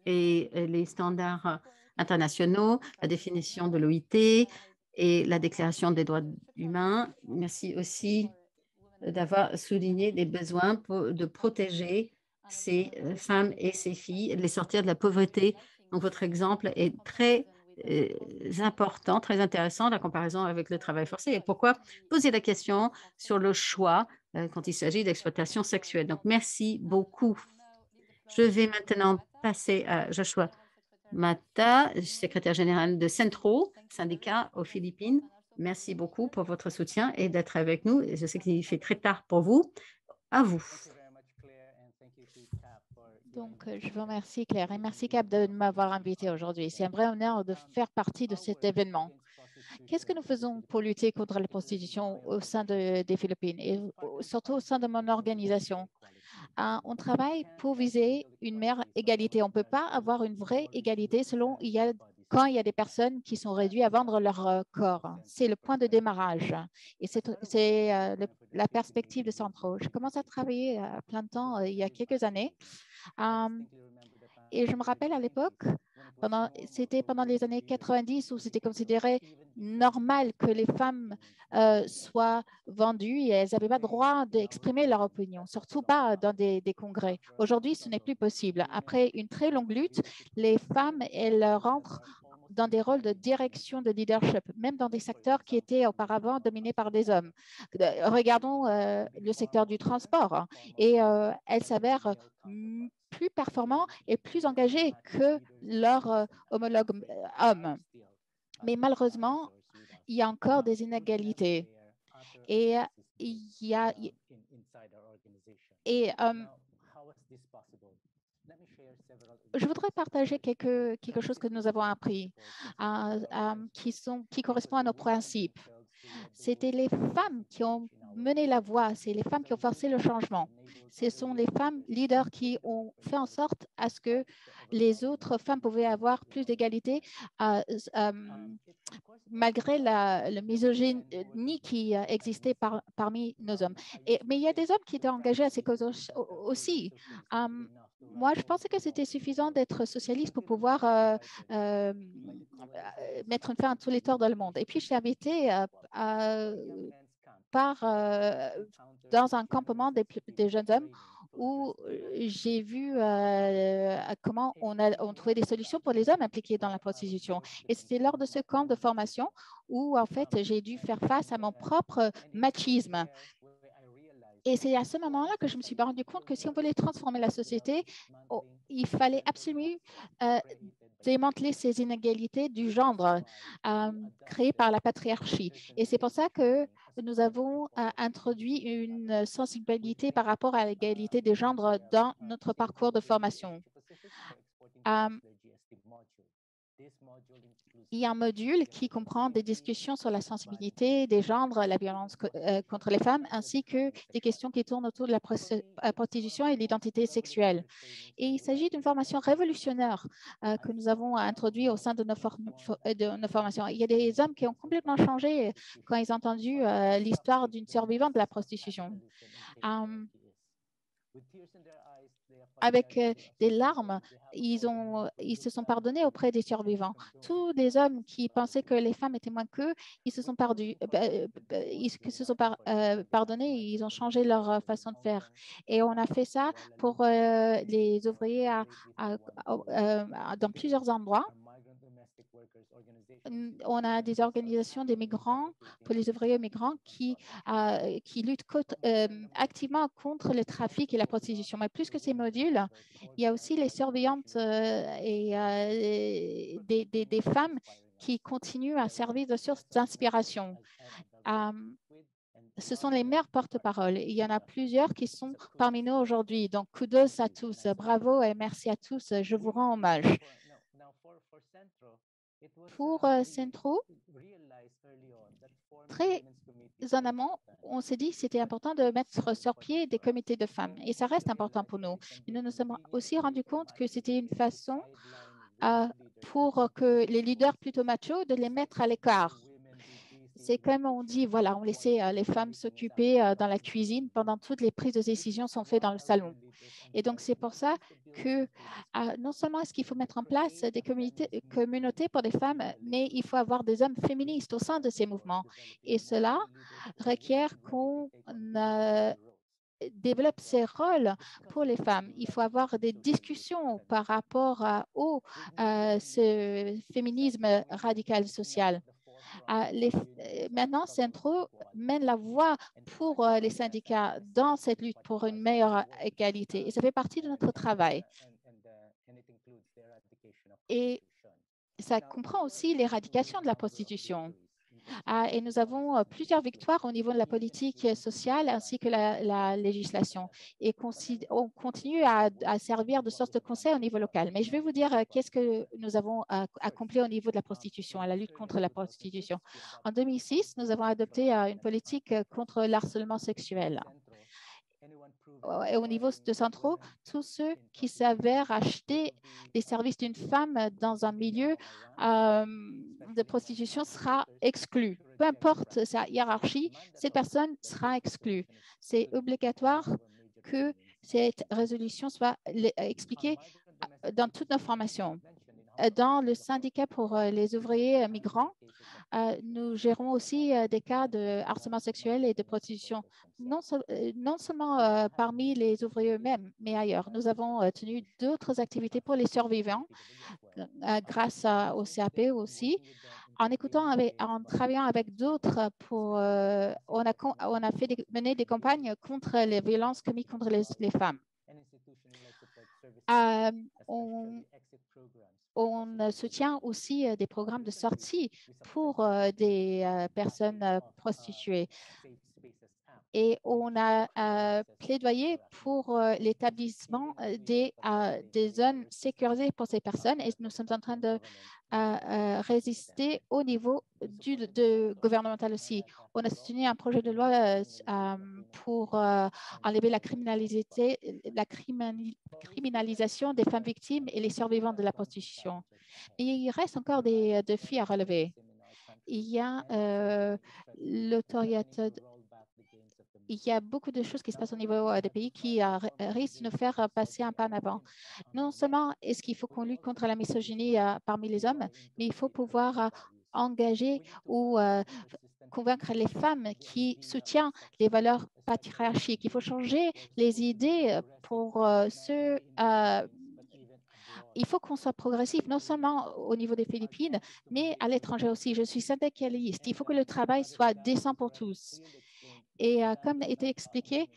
C: et les standards internationaux, la définition de l'OIT et la Déclaration des droits humains. Merci aussi d'avoir souligné les besoins de protéger ces femmes et ces filles, de les sortir de la pauvreté. Donc, votre exemple est très important, très intéressant, la comparaison avec le travail forcé. Et pourquoi poser la question sur le choix quand il s'agit d'exploitation sexuelle? Donc, merci beaucoup. Je vais maintenant passer à Joshua Mata, secrétaire général de Centro, syndicat aux Philippines. Merci beaucoup pour votre soutien et d'être avec nous. Je sais qu'il fait très tard pour vous. À vous.
A: Donc, je vous remercie, Claire, et merci, Cap, de m'avoir invité aujourd'hui. C'est un vrai honneur de faire partie de cet événement. Qu'est-ce que nous faisons pour lutter contre la prostitution au sein des Philippines et surtout au sein de mon organisation? On travaille pour viser une meilleure égalité. On ne peut pas avoir une vraie égalité quand il y a des personnes qui sont réduites à vendre leur corps. C'est le point de démarrage et c'est la perspective de Centro. Je commence à travailler à plein de temps il y a quelques années. Et je me rappelle à l'époque, c'était pendant les années 90 où c'était considéré normal que les femmes soient vendues et elles n'avaient pas le droit d'exprimer leur opinion, surtout pas dans des congrès. Aujourd'hui, ce n'est plus possible. Après une très longue lutte, les femmes, elles rentrent dans des rôles de direction, de leadership, même dans des secteurs qui étaient auparavant dominés par des hommes. Regardons le secteur du transport et elles s'avèrent plus performants et plus engagés que leurs homologues hommes. Mais malheureusement, il y a encore des inégalités. Et je voudrais partager quelque chose que nous avons appris qui correspond à nos principes. C'était les femmes qui ont mené la voie, c'est les femmes qui ont forcé le changement. Ce sont les femmes leaders qui ont fait en sorte à ce que les autres femmes pouvaient avoir plus d'égalité malgré le misogynie qui existait parmi nos hommes. Mais il y a des hommes qui étaient engagés à ces causes aussi. Moi, je pensais que c'était suffisant d'être socialiste pour pouvoir mettre une fin à tous les torts dans le monde. Et puis, je suis invitée dans un campement des jeunes hommes où j'ai vu comment on trouvait des solutions pour les hommes impliqués dans la prostitution. Et c'était lors de ce camp de formation où, en fait, j'ai dû faire face à mon propre machisme. Et c'est à ce moment-là que je me suis rendu compte que si on voulait transformer la société, il fallait absolument démanteler ces inégalités du genre créées par la patriarchie. Et c'est pour ça que nous avons introduit une sensibilité par rapport à l'égalité des genres dans notre parcours de formation. Il y a un module qui comprend des discussions sur la sensibilité des genres, la violence contre les femmes, ainsi que des questions qui tournent autour de la prostitution et l'identité sexuelle. Et il s'agit d'une formation révolutionnaire que nous avons introduite au sein de nos formations. Il y a des hommes qui ont complètement changé quand ils ont entendu l'histoire d'une survivante de la prostitution. Avec des larmes, ils se sont pardonnés auprès des survivants. Tous les hommes qui pensaient que les femmes étaient moins qu'eux, ils se sont pardonnés, et ils ont changé leur façon de faire. Et on a fait ça pour les ouvriers dans plusieurs endroits. On a des organisations des migrants, pour les ouvriers migrants, qui luttent activement contre le trafic et la prostitution. Mais plus que ces modules, il y a aussi les surveillantes et des femmes qui continuent à servir de source d'inspiration. Ce sont les meilleurs porte-parole. Il y en a plusieurs qui sont parmi nous aujourd'hui. Donc, kudos à tous. Bravo et merci à tous. Je vous rends hommage. Pour Centro, très en amont, on s'est dit que c'était important de mettre sur pied des comités de femmes. Et ça reste important pour nous. Mais nous nous sommes aussi rendus compte que c'était une façon pour que les leaders plutôt machos de les mettre à l'écart. C'est comme on dit, voilà, on laissait les femmes s'occuper dans la cuisine pendant toutes les prises de décision sont faites dans le salon. Et donc, c'est pour ça que non seulement est-ce qu'il faut mettre en place des communautés pour des femmes, mais il faut avoir des hommes féministes au sein de ces mouvements. Et cela requiert qu'on développe ces rôles pour les femmes. Il faut avoir des discussions par rapport au ce féminisme radical social. Maintenant, Centro mène la voie pour les syndicats dans cette lutte pour une meilleure égalité. Et ça fait partie de notre travail. Et ça comprend aussi l'éradication de la prostitution. Et nous avons plusieurs victoires au niveau de la politique sociale ainsi que la législation. Et on continue à servir de source de conseil au niveau local. Mais je vais vous dire qu'est-ce que nous avons accompli au niveau de la prostitution, à la lutte contre la prostitution. En 2006, nous avons adopté une politique contre l'harcèlement sexuel. Et au niveau de Centro, tous ceux qui s'avèrent acheter les services d'une femme dans un milieu de prostitution sera exclu. Peu importe sa hiérarchie, cette personne sera exclue. C'est obligatoire que cette résolution soit expliquée dans toutes nos formations. Dans le syndicat pour les ouvriers migrants, nous gérons aussi des cas de harcèlement sexuel et de prostitution, non seulement parmi les ouvriers eux-mêmes, mais ailleurs. Nous avons tenu d'autres activités pour les survivants grâce au CAP aussi. En travaillant avec d'autres, on a mené des campagnes contre les violences commises contre les femmes. On soutient aussi des programmes de sortie pour des personnes prostituées. Et on a plaidoyé pour l'établissement des zones sécurisées pour ces personnes. Et nous sommes en train de résister au niveau gouvernemental aussi. On a soutenu un projet de loi pour enlever la criminalisation des femmes victimes et les survivants de la prostitution. Mais il reste encore des défis à relever. Il y a l'autorité. Il y a beaucoup de choses qui se passent au niveau des pays qui risquent de nous faire passer un pas en avant. Non seulement est-ce qu'il faut qu'on lutte contre la misogynie parmi les hommes, mais il faut pouvoir engager ou convaincre les femmes qui soutiennent les valeurs patriarchiques. Il faut changer les idées pour ceux. Il faut qu'on soit progressif, non seulement au niveau des Philippines, mais à l'étranger aussi. Je suis syndicaliste. Il faut que le travail soit décent pour tous. Et comme a été expliqué,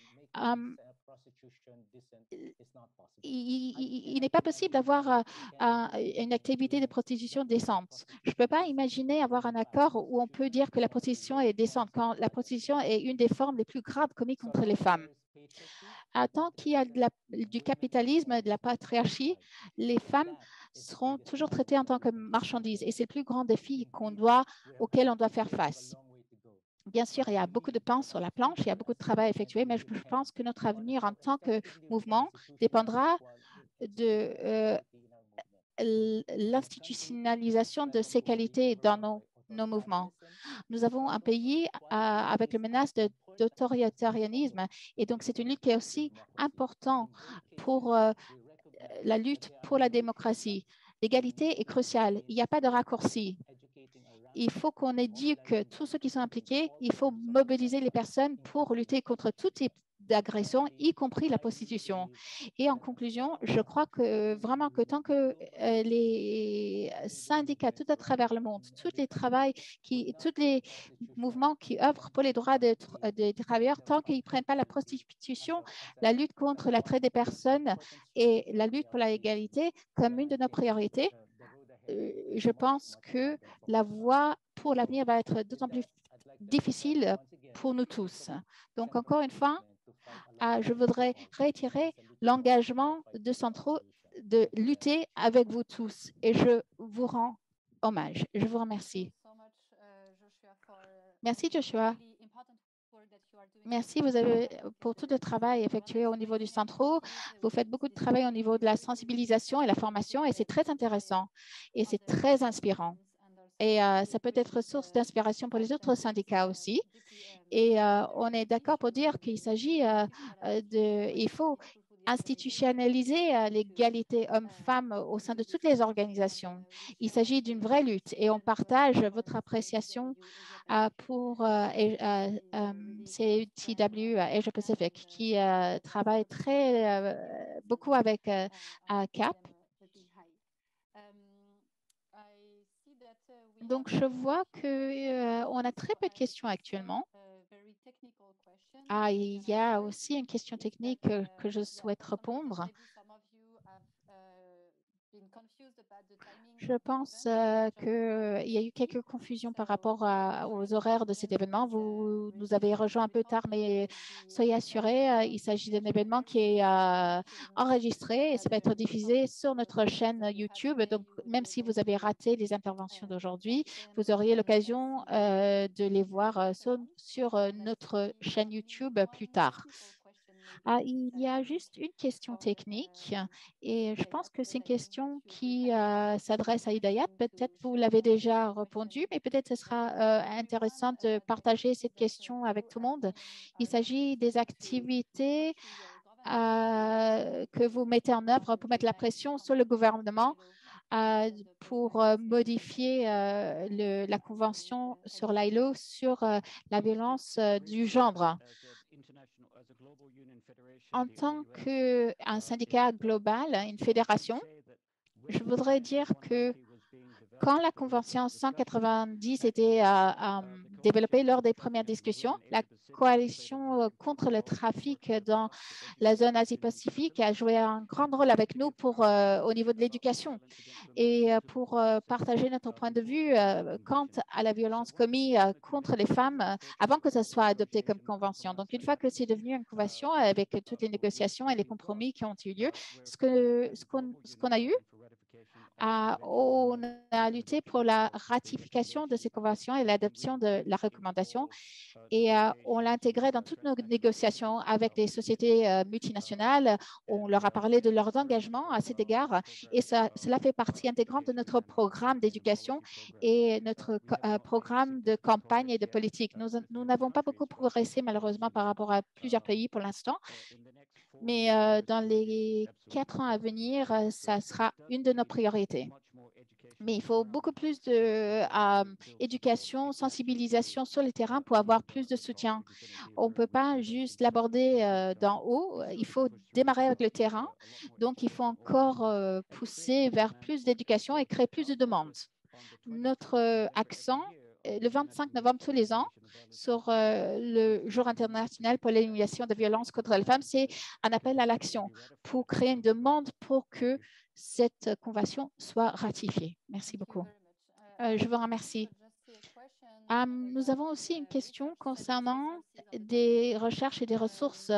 A: il n'est pas possible d'avoir une activité de prostitution décente. Je ne peux pas imaginer avoir un accord où on peut dire que la prostitution est décente quand la prostitution est une des formes les plus graves commises contre les femmes. Tant qu'il y a du capitalisme, de la patriarchie, les femmes seront toujours traitées en tant que marchandises. Et c'est le plus grand défi auquel on doit faire face. Bien sûr, il y a beaucoup de pain sur la planche, il y a beaucoup de travail effectué, mais je pense que notre avenir en tant que mouvement dépendra de l'institutionnalisation de ces qualités dans nos mouvements. Nous avons un pays avec la menace d'autoritarianisme et donc c'est une lutte qui est aussi importante pour la lutte pour la démocratie. L'égalité est cruciale, il n'y a pas de raccourci. Il faut qu'on éduque tous ceux qui sont impliqués. Il faut mobiliser les personnes pour lutter contre tout type d'agression, y compris la prostitution. Et en conclusion, je crois que vraiment que tant que les syndicats tout à travers le monde, tous les mouvements qui œuvrent pour les droits des travailleurs, tant qu'ils ne prennent pas la prostitution, la lutte contre la traite des personnes et la lutte pour l'égalité comme une de nos priorités, je pense que la voie pour l'avenir va être d'autant plus difficile pour nous tous. Donc, encore une fois, je voudrais réitérer l'engagement de Centro de lutter avec vous tous et je vous rends hommage. Je vous remercie. Merci, Joshua. Merci pour tout le travail effectué au niveau du Centro. Vous faites beaucoup de travail au niveau de la sensibilisation et la formation et c'est très intéressant et c'est très inspirant. Et ça peut être source d'inspiration pour les autres syndicats aussi. Et on est d'accord pour dire qu'il s'agit il faut institutionnaliser l'égalité hommes-femmes au sein de toutes les organisations. Il s'agit d'une vraie lutte et on partage votre appréciation pour CTW Asia Pacific qui travaille beaucoup avec CAP. Donc, je vois qu'on a très peu de questions actuellement. Il y a aussi une question technique que je souhaite répondre. Je pense qu'il y a eu quelques confusions par rapport aux horaires de cet événement. Vous nous avez rejoint un peu tard, mais soyez assurés, il s'agit d'un événement qui est enregistré et ça va être diffusé sur notre chaîne YouTube. Donc, même si vous avez raté les interventions d'aujourd'hui, vous auriez l'occasion de les voir sur notre chaîne YouTube plus tard. Il y a juste une question technique et je pense que c'est une question qui s'adresse à Hidayat. Peut-être vous l'avez déjà répondu, mais peut-être ce sera intéressant de partager cette question avec tout le monde. Il s'agit des activités que vous mettez en œuvre pour mettre la pression sur le gouvernement pour modifier la convention sur l'ILO sur la violence du genre. En tant qu'un syndicat global, une fédération, je voudrais dire que quand la Convention 190 était développée lors des premières discussions, la coalition contre le trafic dans la zone Asie-Pacifique a joué un grand rôle avec nous au niveau de l'éducation et pour partager notre point de vue quant à la violence commise contre les femmes avant que ça soit adopté comme convention. Donc, une fois que c'est devenu une convention avec toutes les négociations et les compromis qui ont eu lieu, ce qu'on a eu, on a lutté pour la ratification de ces conventions et l'adoption de la recommandation et on l'a intégré dans toutes nos négociations avec les sociétés multinationales. On leur a parlé de leurs engagements à cet égard et cela fait partie intégrante de notre programme d'éducation et notre programme de campagne et de politique. Nous n'avons pas beaucoup progressé malheureusement par rapport à plusieurs pays pour l'instant, mais dans les 4 ans à venir, ça sera une de nos priorités. Mais il faut beaucoup plus d'éducation, sensibilisation sur le terrain pour avoir plus de soutien. On ne peut pas juste l'aborder d'en haut. Il faut démarrer avec le terrain. Donc, il faut encore pousser vers plus d'éducation et créer plus de demandes. Notre accent, le 25 novembre tous les ans, sur le Jour international pour l'élimination de violences contre les femmes, c'est un appel à l'action pour créer une demande pour que cette convention soit ratifiée. Merci beaucoup. Je vous remercie. Nous avons aussi une question concernant des recherches et des ressources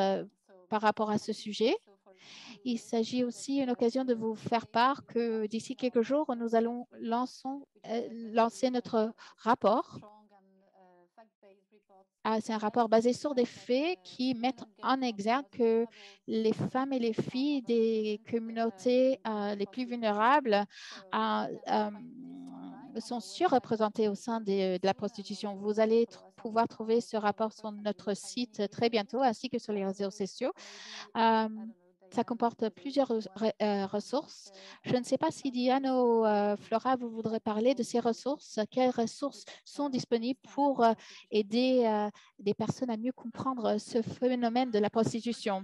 A: par rapport à ce sujet. Il s'agit aussi d'une occasion de vous faire part que d'ici quelques jours, nous allons lancer notre rapport. C'est un rapport basé sur des faits qui mettent en exergue que les femmes et les filles des communautés les plus vulnérables sont surreprésentées au sein de la prostitution. Vous allez pouvoir trouver ce rapport sur notre site très bientôt, ainsi que sur les réseaux sociaux. Ça comporte plusieurs ressources. Je ne sais pas si Diane ou Flora, vous voudrez parler de ces ressources. Quelles ressources sont disponibles pour aider des personnes à mieux comprendre ce phénomène de la prostitution?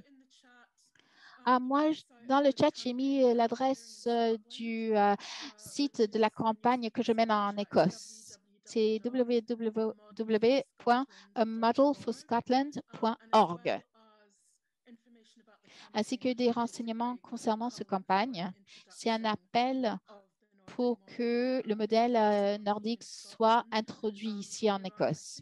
A: Moi, dans le chat, j'ai mis l'adresse du site de la campagne que je mène en Écosse. C'est www.amodelforscotland.org, ainsi que des renseignements concernant cette campagne. C'est un appel pour que le modèle nordique soit introduit ici en Écosse.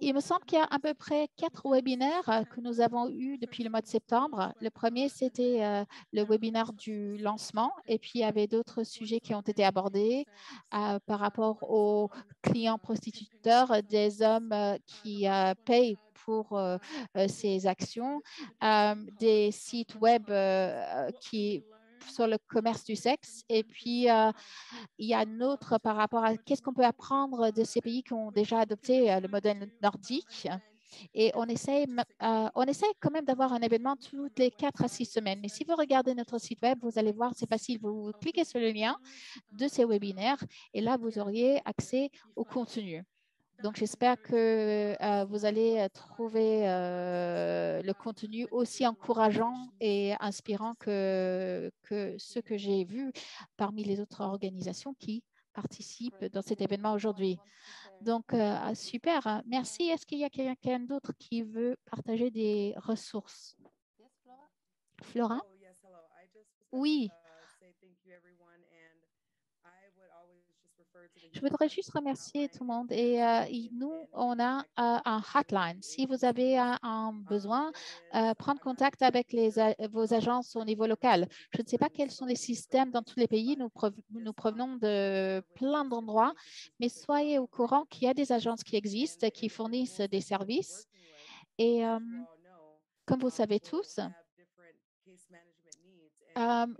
A: Il me semble qu'il y a à peu près 4 webinaires que nous avons eus depuis le mois de septembre. Le premier, c'était le webinaire du lancement et puis il y avait d'autres sujets qui ont été abordés par rapport aux clients prostituteurs, des hommes qui payent pour ces actions, des sites web qui sur le commerce du sexe. Et puis, il y a un autre par rapport à qu'est-ce qu'on peut apprendre de ces pays qui ont déjà adopté le modèle nordique. Et on essaie quand même d'avoir un événement toutes les 4 à 6 semaines. Mais si vous regardez notre site web, vous allez voir, c'est facile. Vous cliquez sur le lien de ces webinaires et là, vous auriez accès au contenu. Donc, j'espère que vous allez trouver le contenu aussi encourageant et inspirant que ce que j'ai vu parmi les autres organisations qui participent dans cet événement aujourd'hui. Donc, super. Merci. Est-ce qu'il y a quelqu'un d'autre qui veut partager des ressources? Flora? Oui. Je voudrais juste remercier tout le monde. Et nous, on a un hotline. Si vous avez un besoin, prendre contact avec vos agences au niveau local. Je ne sais pas quels sont les systèmes dans tous les pays. Nous provenons de plein d'endroits, mais soyez au courant qu'il y a des agences qui existent, qui fournissent des services. Et comme vous savez tous,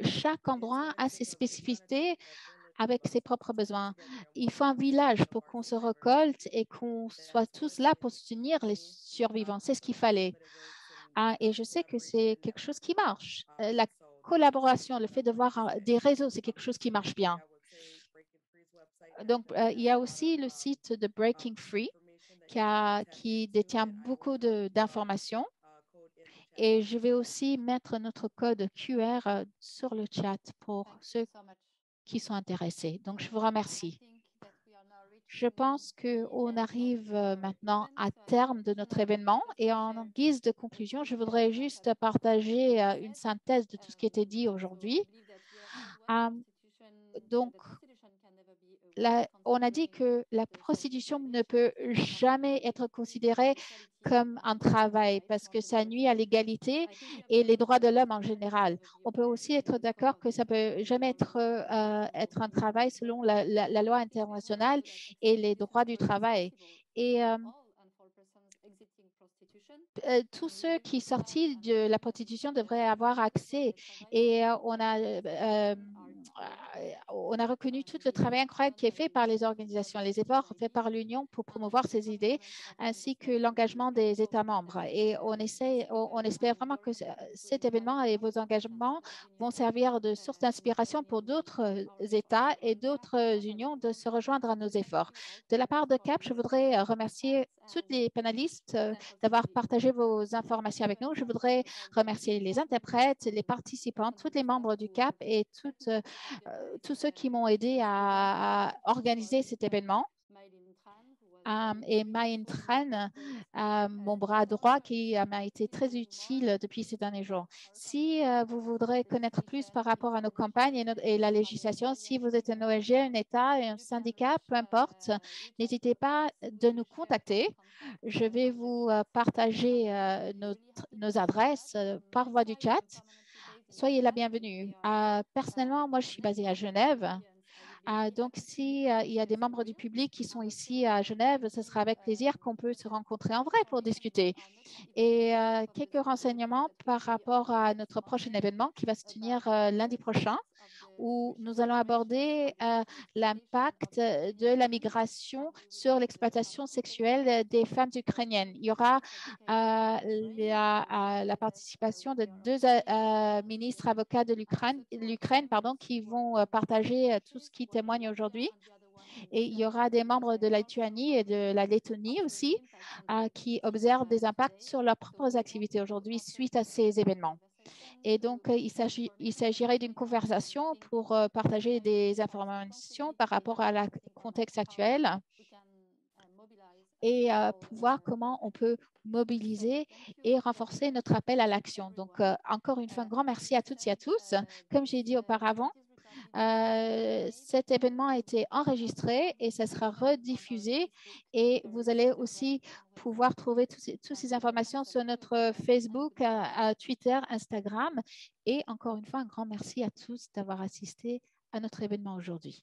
A: chaque endroit a ses spécificités avec ses propres besoins. Il faut un village pour qu'on se récolte et qu'on soit tous là pour soutenir les survivants. C'est ce qu'il fallait. Et je sais que c'est quelque chose qui marche. La collaboration, le fait de voir des réseaux, c'est quelque chose qui marche bien. Donc, il y a aussi le site de Breaking Free qui détient beaucoup d'informations. Et je vais aussi mettre notre code QR sur le chat pour ceux qui sont intéressés. Donc, je vous remercie. Je pense qu'on arrive maintenant à terme de notre événement et en guise de conclusion, je voudrais juste partager une synthèse de tout ce qui a été dit aujourd'hui. Donc, on a dit que la prostitution ne peut jamais être considérée comme un travail parce que ça nuit à l'égalité et les droits de l'homme en général. On peut aussi être d'accord que ça peut jamais être un travail selon la loi internationale et les droits du travail. Et tous ceux qui sortent de la prostitution devraient avoir accès. Et on a reconnu tout le travail incroyable qui est fait par les organisations, les efforts faits par l'Union pour promouvoir ces idées, ainsi que l'engagement des États membres. Et on espère vraiment que cet événement et vos engagements vont servir de source d'inspiration pour d'autres États et d'autres unions de se rejoindre à nos efforts. De la part de CAP, je voudrais remercier tous les panélistes d'avoir partagé vos informations avec nous. Je voudrais remercier les interprètes, les participants, tous les membres du CAP et tous ceux qui m'ont aidé à organiser cet événement. Et Maïn Tran, mon bras droit, qui m'a été très utile depuis ces derniers jours. Si vous voudrez connaître plus par rapport à nos campagnes et la législation, si vous êtes un ONG, un État, un syndicat, peu importe, n'hésitez pas de nous contacter. Je vais vous partager nos adresses par voie du chat. Soyez la bienvenue. Personnellement, moi, je suis basée à Genève. Donc, s'il y a des membres du public qui sont ici à Genève, ce sera avec plaisir qu'on peut se rencontrer en vrai pour discuter. Et quelques renseignements par rapport à notre prochain événement qui va se tenir lundi prochain, où nous allons aborder l'impact de la migration sur l'exploitation sexuelle des femmes ukrainiennes. Il y aura la participation de deux ministres avocats de l'Ukraine qui vont partager tout ce qui témoigne aujourd'hui. Et il y aura des membres de la Lituanie et de la Lettonie aussi qui observent des impacts sur leurs propres activités aujourd'hui suite à ces événements. Et donc, il s'agirait d'une conversation pour partager des informations par rapport à la contexte actuel et pour voir comment on peut mobiliser et renforcer notre appel à l'action. Donc, encore une fois, un grand merci à toutes et à tous. Comme j'ai dit auparavant, cet événement a été enregistré et ça sera rediffusé et vous allez aussi pouvoir trouver toutes ces informations sur notre Facebook, Twitter, Instagram. Et encore une fois, un grand merci à tous d'avoir assisté à notre événement aujourd'hui.